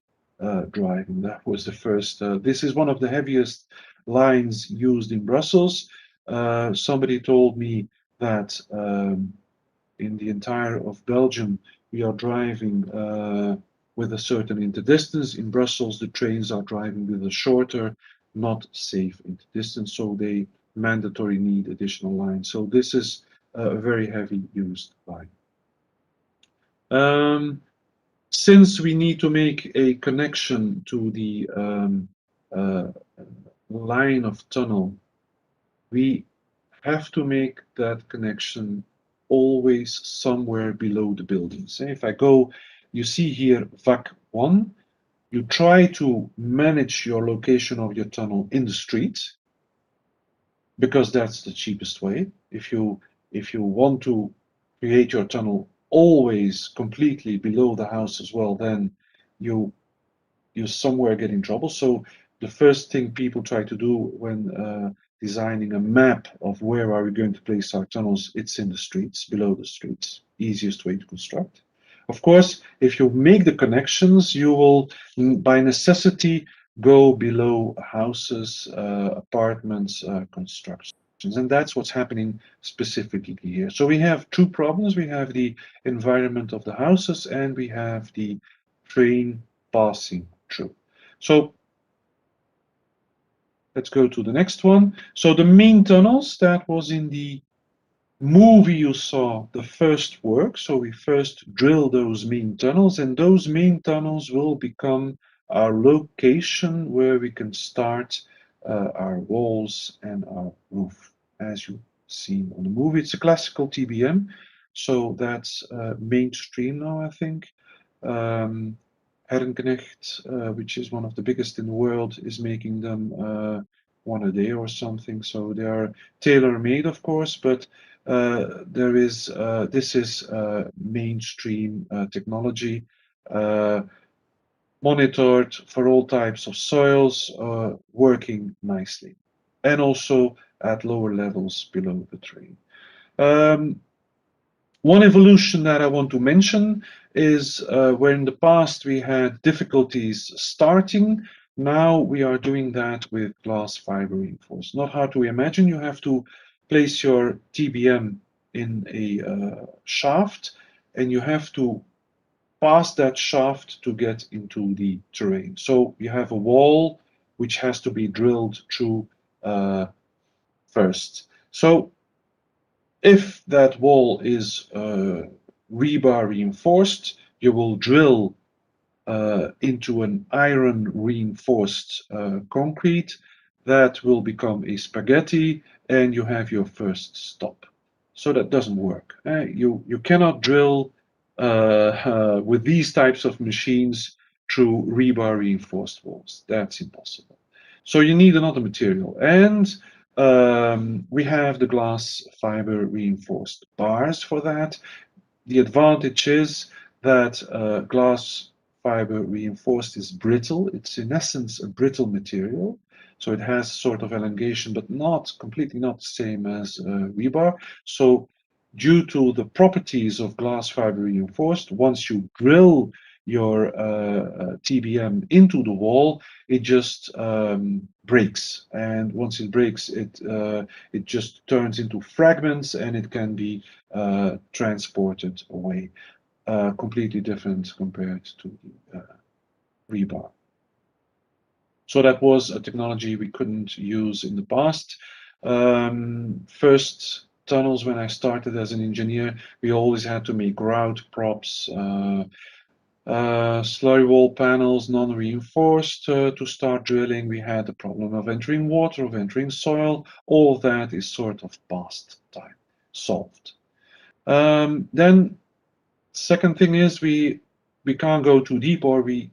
driving. That was the first. This is one of the heaviest lines used in Brussels. Somebody told me that in the entire of Belgium we are driving with a certain interdistance. In Brussels the trains are driving with a shorter, not safe interdistance, so they mandatory need additional lines. So this is a very heavy used line. Since we need to make a connection to the line of tunnel, we have to make that connection always somewhere below the buildings. If I go, you see here VAC 1, you try to manage your location of your tunnel in the street, because that's the cheapest way. If you want to create your tunnel always completely below the house as well, then you somewhere get in trouble. So the first thing people try to do when designing a map of where are we going to place our tunnels, it's in the streets, below the streets, easiest way to construct. Of course, if you make the connections, you will by necessity go below houses, apartments, constructions. And that's what's happening specifically here. So we have two problems. We have the environment of the houses and we have the train passing through. So let's go to the next one. So the main tunnels, that was in the movie you saw the first work. So we first drill those main tunnels, and those main tunnels will become our location where we can start our walls and our roof, as you've seen on the movie. It's a classical TBM, so that's mainstream now, I think. Ir.Ing, which is one of the biggest in the world, is making them one a day or something. So they are tailor-made, of course, but this is mainstream technology, monitored for all types of soils, working nicely, and also at lower levels below the train. One evolution that I want to mention is where in the past we had difficulties starting. Now we are doing that with glass fiber reinforced. Not hard to imagine. You have to place your TBM in a shaft, and you have to pass that shaft to get into the terrain. So you have a wall which has to be drilled through first. So If that wall is rebar reinforced, you will drill into an iron reinforced concrete. That will become a spaghetti, and you have your first stop. So that doesn't work. You cannot drill with these types of machines through rebar reinforced walls. That's impossible. So you need another material, and we have the glass fiber reinforced bars for that. The advantage is that glass fiber reinforced is brittle. It's in essence a brittle material. So it has sort of elongation, but not completely not the same as rebar. So due to the properties of glass fiber reinforced, once you drill your TBM into the wall, it just breaks. And once it breaks, it just turns into fragments, and it can be transported away. Completely different compared to the rebar. So that was a technology we couldn't use in the past. First tunnels, when I started as an engineer, we always had to make grout props, slurry wall panels, non-reinforced to start drilling. We had the problem of entering water, of entering soil. All of that is sort of past time, solved. Then second thing is we can't go too deep, or we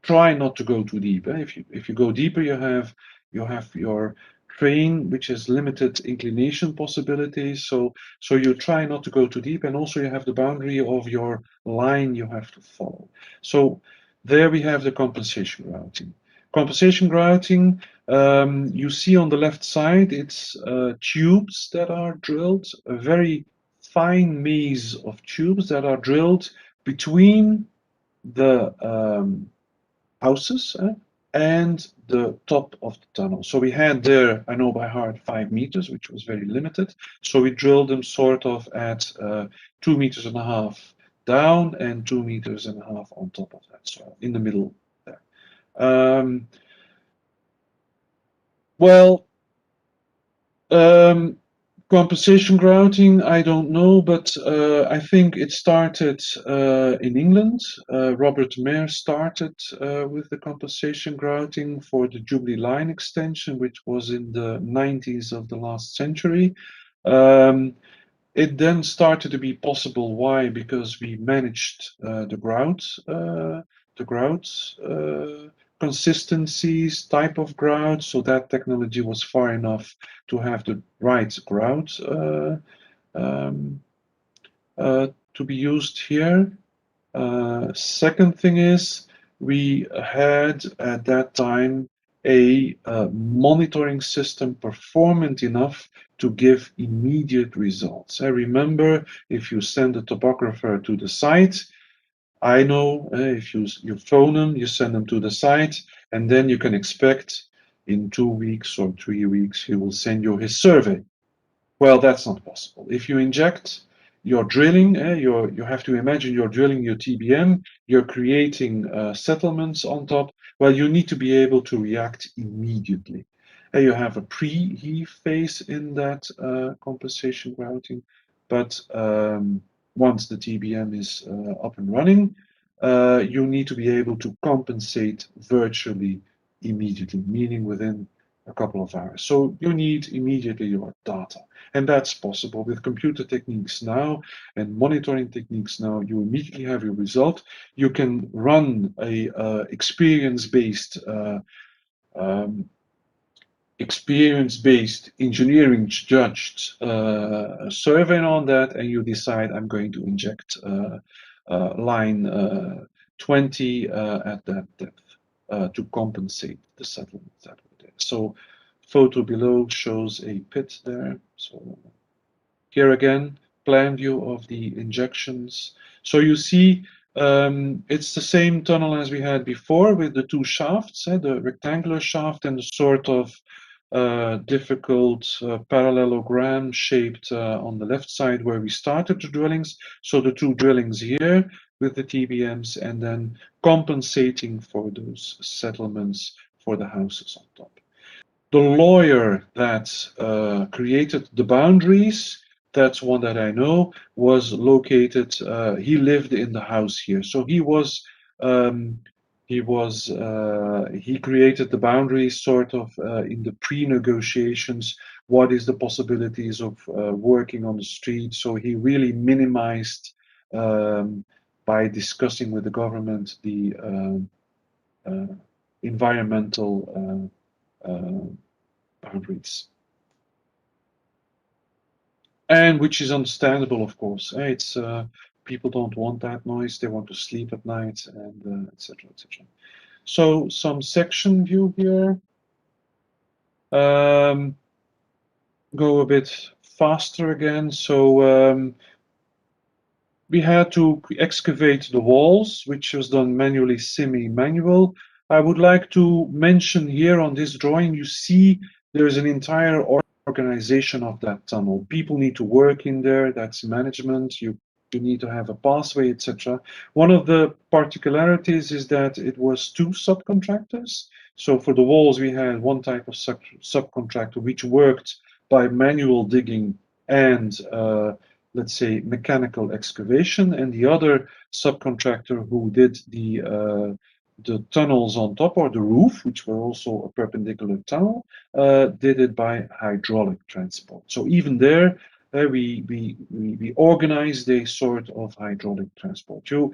try not to go too deep. If you go deeper, you have your train, which has limited inclination possibilities. So you try not to go too deep, and also you have the boundary of your line you have to follow. So there we have the compensation grouting. Compensation grouting, you see on the left side, it's tubes that are drilled, a very fine maze of tubes that are drilled between the houses and the top of the tunnel. So we had there, I know by heart, 5 meters, which was very limited. So we drilled them sort of at 2.5 meters down and 2.5 meters on top of that, so in the middle there. Compensation grouting, I don't know, but I think it started in England. Robert Mayer started with the compensation grouting for the Jubilee Line extension, which was in the 90s of the last century. It then started to be possible. Why? Because we managed the grout consistencies, type of grout, so that technology was far enough to have the right grout to be used here. Second thing is, we had at that time a monitoring system performant enough to give immediate results. I remember, if you send a topographer to the site, I know if you phone them, you send them to the site, and then you can expect in 2 weeks or 3 weeks he will send you his survey. Well, that's not possible. If you inject your drilling, you have to imagine you're drilling your TBM, you're creating settlements on top. Well, you need to be able to react immediately. You have a pre-heave phase in that compensation grouting, but once the TBM is up and running, you need to be able to compensate virtually immediately, meaning within a couple of hours. So you need immediately your data. And that's possible with computer techniques now and monitoring techniques now. You immediately have your result. You can run a experience-based engineering judged survey on that, and you decide, I'm going to inject line 20 at that depth to compensate the settlements that were there. So photo below shows a pit there. So here again, plan view of the injections. So you see it's the same tunnel as we had before with the 2 shafts, the rectangular shaft and the sort of difficult parallelogram shaped on the left side where we started the drillings. So the 2 drillings here with the TBMs, and then compensating for those settlements for the houses on top. The lawyer that created the boundaries that's one that I know, was located, he lived in the house here. So he created the boundaries sort of in the pre-negotiations. What is the possibilities of working on the street? So he really minimized by discussing with the government the environmental boundaries. And which is understandable, of course. It's people don't want that noise; they want to sleep at night, and etc., etc. So some section view here. Go a bit faster again. So we had to excavate the walls, which was done manually, semi-manual. I would like to mention here on this drawing, you see there's an entire organization of that tunnel. People need to work in there, that's management, you need to have a pathway, etc. One of the particularities is that it was 2 subcontractors. So for the walls, we had one type of subcontractor which worked by manual digging and let's say mechanical excavation, and the other subcontractor who did the tunnels on top, or the roof, which were also a perpendicular tunnel, did it by hydraulic transport. So even there, we organized a sort of hydraulic transport. You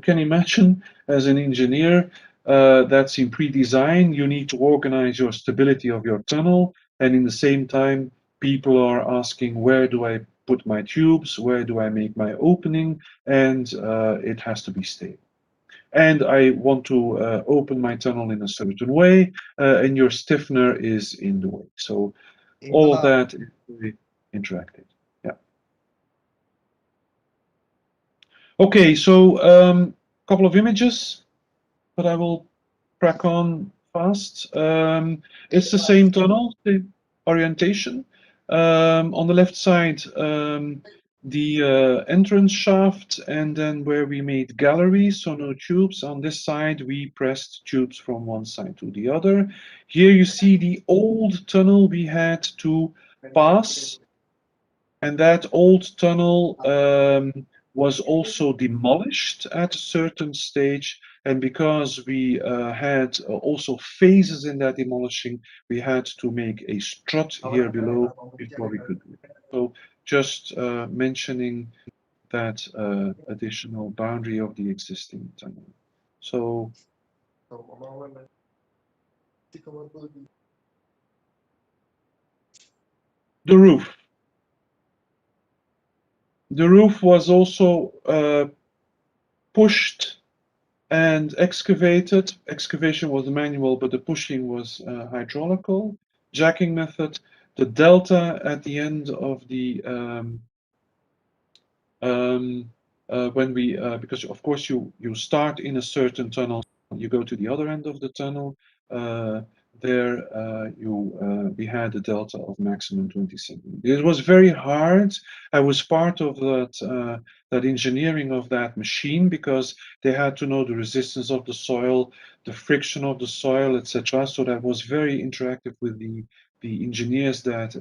can imagine, as an engineer, that's in pre-design, you need to organize your stability of your tunnel, and in the same time, people are asking, where do I put my tubes, where do I make my opening, and it has to be stable. And I want to open my tunnel in a certain way, and your stiffener is in the way. So all of that is very interactive. Yeah. Okay, so couple of images, but I will crack on fast. It's the same tunnel, the orientation. On the left side, the entrance shaft, and then where we made galleries, so no tubes. On this side, we pressed tubes from one side to the other. Here you see the old tunnel we had to pass, and that old tunnel was also demolished at a certain stage. And because we had also phases in that demolishing, we had to make a strut here below before we could do it. So just mentioning that additional boundary of the existing tunnel. So the roof. The roof was also pushed and excavated. Excavation was manual, but the pushing was hydraulical. Jacking method. The delta at the end of the when we because of course you start in a certain tunnel, you go to the other end of the tunnel. There we had a delta of maximum 20 centimeters. It was very hard. I was part of that that engineering of that machine, because they had to know the resistance of the soil, the friction of the soil, etc. So that was very interactive with the engineers that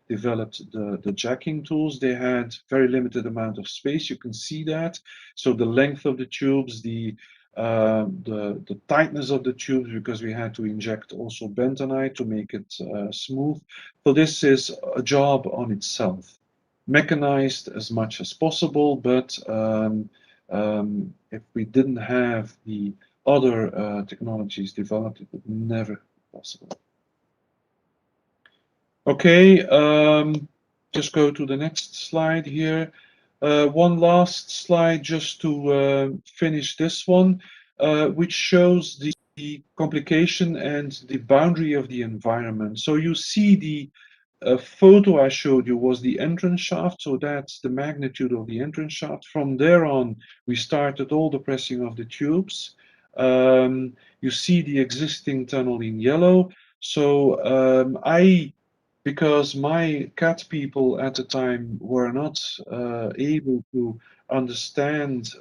developed the jacking tools. They had very limited amount of space. You can see that. So the length of the tubes, the tightness of the tubes, because we had to inject also bentonite to make it smooth. So this is a job on itself, mechanized as much as possible, but if we didn't have the other technologies developed, it would never be possible. Okay, just go to the next slide here. One last slide just to finish this one, which shows the complication and the boundary of the environment. So you see the photo I showed you was the entrance shaft, so that's the magnitude of the entrance shaft. From there on, we started all the pressing of the tubes. You see the existing tunnel in yellow. So because my CAT people at the time were not able to understand.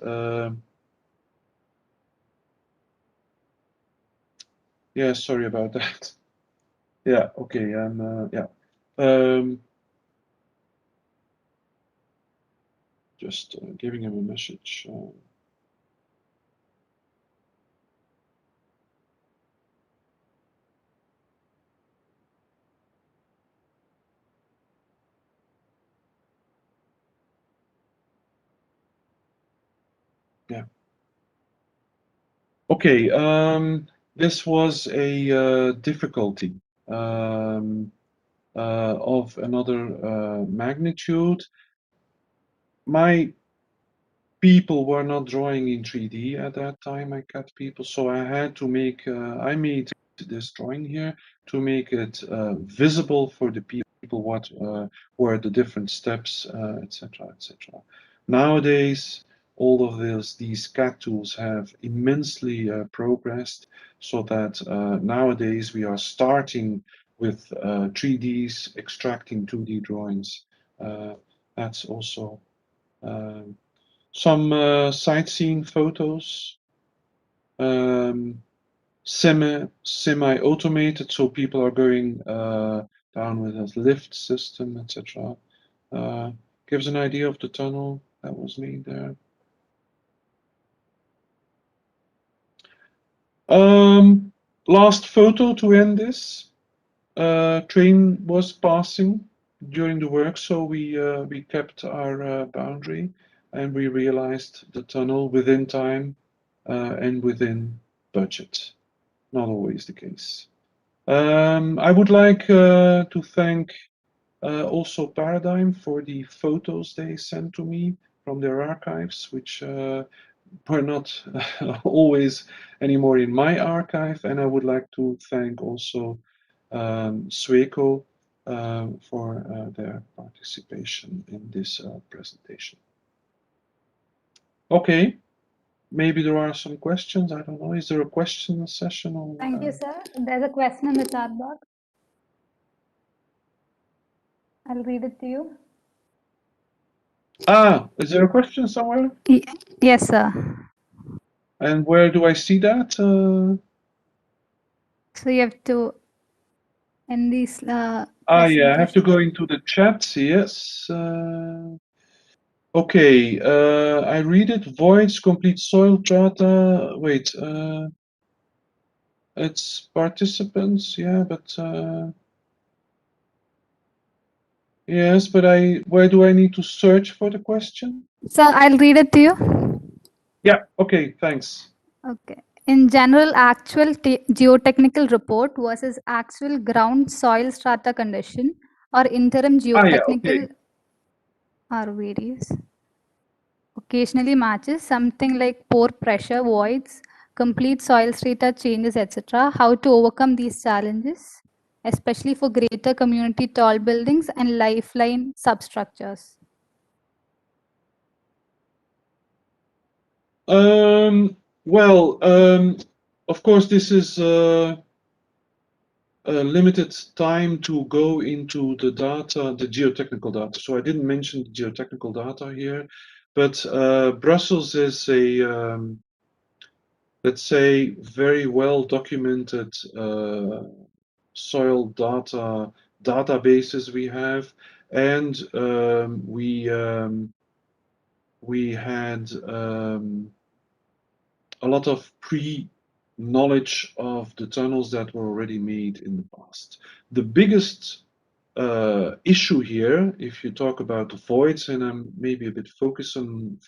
Yeah, sorry about that. Yeah, okay, yeah. just giving him a message. Yeah. Okay. This was a difficulty of another magnitude. My people were not drawing in 3D at that time, my CAD people, so I had to make, I made this drawing here to make it visible for the people what were the different steps, etc., etc. Nowadays, all of these CAD tools have immensely progressed, so that nowadays we are starting with 3Ds, extracting 2D drawings. That's also some sightseeing photos, semi-automated, so people are going down with a lift system, etc. Gives an idea of the tunnel that was made there. Last photo to end this. Train was passing during the work, so we kept our boundary, and we realized the tunnel within time and within budget. Not always the case. I would like to thank also Paradigm for the photos they sent to me from their archives, which were not always anymore in my archive. And I would like to thank also SECON for their participation in this presentation. Okay, maybe there are some questions. I don't know. Is there a question session? Or, Thank you, sir. There's a question in the chat box. I'll read it to you. Is there a question somewhere? Yes, sir. And where do I see that? So you have to, in these. Yeah, I have to go into the chat. Yes. Okay. I read it. Voids, complete soil data. Wait. It's participants. Yeah, but. Yes, but where do I need to search for the question? Sir, I'll read it to you. Yeah. Okay. Thanks. Okay. In general, actual geotechnical report versus actual ground soil strata condition or interim geotechnical are various. Occasionally matches something like pore pressure voids, complete soil strata changes, etc. How to overcome these challenges, especially for greater community tall buildings and lifeline substructures. Well, of course, this is a limited time to go into the data, the geotechnical data. So I didn't mention the geotechnical data here, but Brussels is a, let's say, very well documented soil data databases we have, and we had a lot of pre-knowledge of the tunnels that were already made in the past. The biggest issue here, if you talk about the voids, and I'm maybe a bit focusing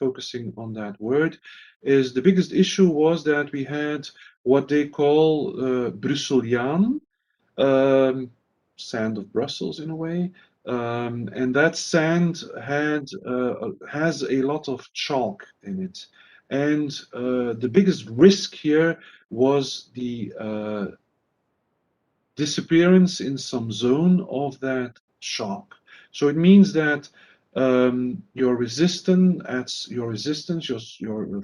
on that word, is the biggest issue was that we had what they call Brusselian, sand of Brussels in a way, and that sand has a lot of chalk in it. And the biggest risk here was the disappearance in some zone of that chalk. So it means that your resistance, let's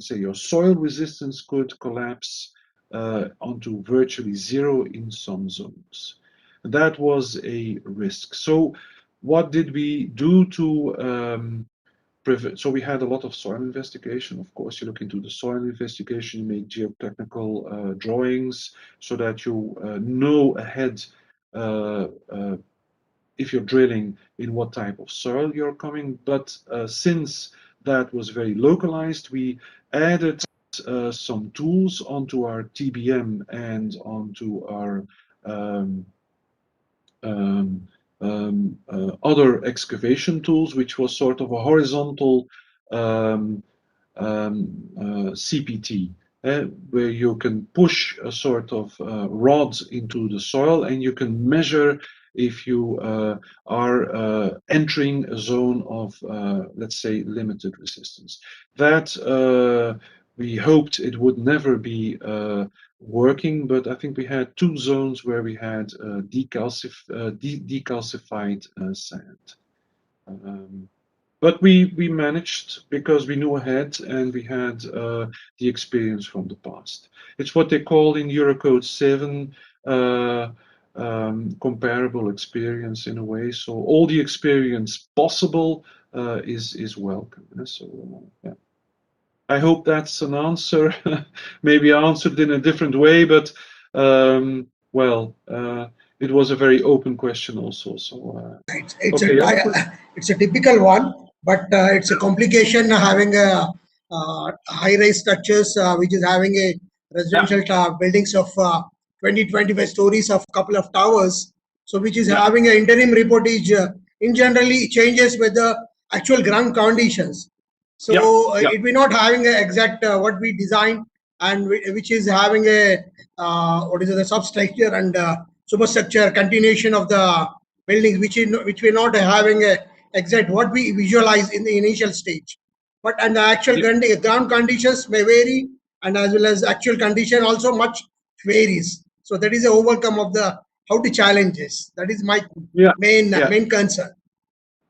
say your soil resistance could collapse onto virtually zero in some zones. That was a risk. So what did we do to so we had a lot of soil investigation. Of course, you look into the soil investigation, you make geotechnical drawings so that you know ahead if you're drilling in what type of soil you're coming. But since that was very localized. We added some tools onto our TBM and onto our other excavation tools, which was sort of a horizontal CPT, where you can push a sort of rod into the soil and you can measure if you are entering a zone of, let's say, limited resistance. That we hoped it would never be working, but I think we had 2 zones where we had decalcified sand. But we managed because we knew ahead and we had the experience from the past. It's what they call in Eurocode 7 comparable experience in a way. So all the experience possible is welcome. So yeah. I hope that's an answer. Maybe answered in a different way, but well, it was a very open question also. So it's a typical one, but it's a complication having a high-rise structures which is having a residential buildings of 20-25 stories of couple of towers. So which is having an interim reportage in generally changes with the actual ground conditions. So it will not having a exact what we designed and which is having a what is it, the substructure and superstructure continuation of the buildings, which we're not having a exact what we visualize in the initial stage. But and the actual ground conditions may vary, and as well as actual condition also much varies. So that is the overcome of the how to challenge this. That is my main concern.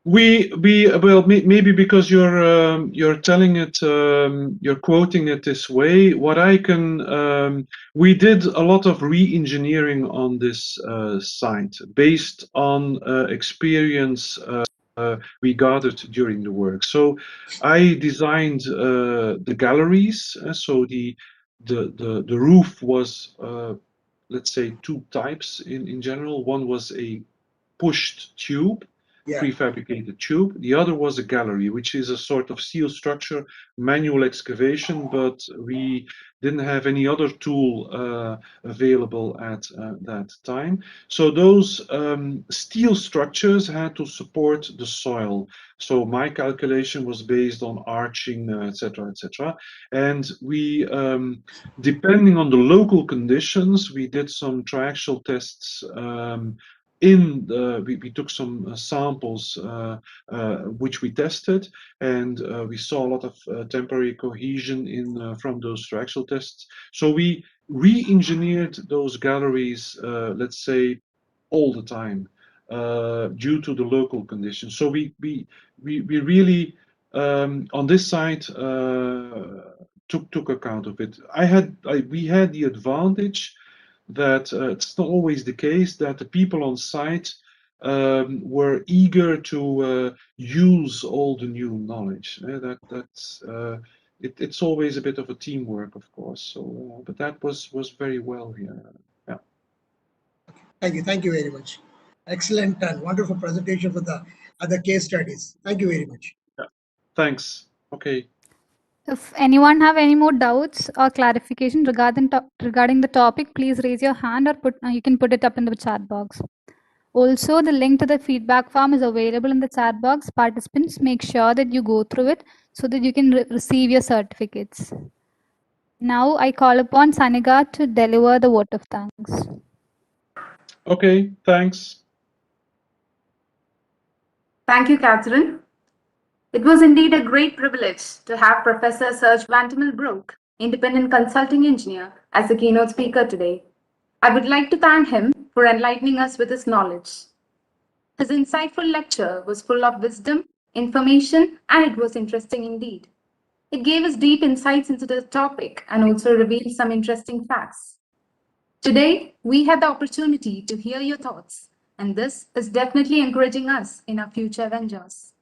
Well, maybe because you're telling it, you're quoting it this way. What I can, we did a lot of re-engineering on this site based on experience we gathered during the work. So I designed the galleries. So the roof was, let's say, 2 types in general. One was a pushed tube. Prefabricated tube. The other was a gallery, which is a sort of steel structure, manual excavation, but we didn't have any other tool available at that time. So those steel structures had to support the soil. So my calculation was based on arching, etc., etc. And we, depending on the local conditions, we did some triaxial tests. We took some samples which we tested, and we saw a lot of temporary cohesion from those triaxial tests. So we re-engineered those galleries, let's say, all the time due to the local conditions. So we really on this site took account of it. We had the advantage that it's not always the case that the people on site were eager to use all the new knowledge. It's always a bit of a teamwork, of course. So, but that was very well here. Yeah. Thank you very much. Excellent and wonderful presentation for the other case studies. Thank you very much. Yeah. Thanks. Okay. If anyone have any more doubts or clarification regarding the topic, please raise your hand or you can put it up in the chat box. Also, the link to the feedback form is available in the chat box. Participants, make sure that you go through it so that you can receive your certificates. Now, I call upon Saniga to deliver the vote of thanks. Okay, thanks. Thank you, Catherine. It was indeed a great privilege to have Professor Serge Vandemeulebroecke, Independent Consulting Engineer, as the keynote speaker today. I would like to thank him for enlightening us with his knowledge. His insightful lecture was full of wisdom, information, and it was interesting indeed. It gave us deep insights into the topic and also revealed some interesting facts. Today, we had the opportunity to hear your thoughts, and this is definitely encouraging us in our future ventures.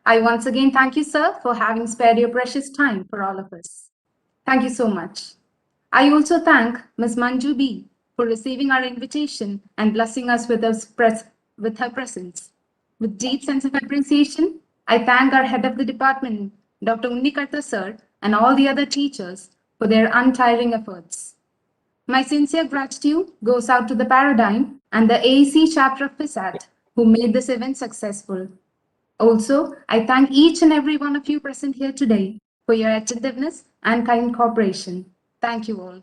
I once again thank you, sir, for having spared your precious time for all of us. Thank you so much. I also thank Ms. Manju B. for receiving our invitation and blessing us with her presence. With deep sense of appreciation, I thank our head of the department, Dr. Unnikartha Sir, and all the other teachers for their untiring efforts. My sincere gratitude goes out to the Paradigm and the AEC chapter of PISAT who made this event successful. Also, I thank each and every one of you present here today for your attentiveness and kind cooperation. Thank you all.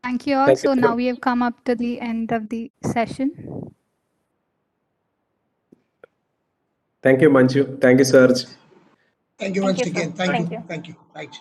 Thank you all. Thank you. So now we have come up to the end of the session. Thank you, Manju. Thank you, Serge. Thank you Thank once you, sir. again. Thank Thank you. you. Thank you. Right.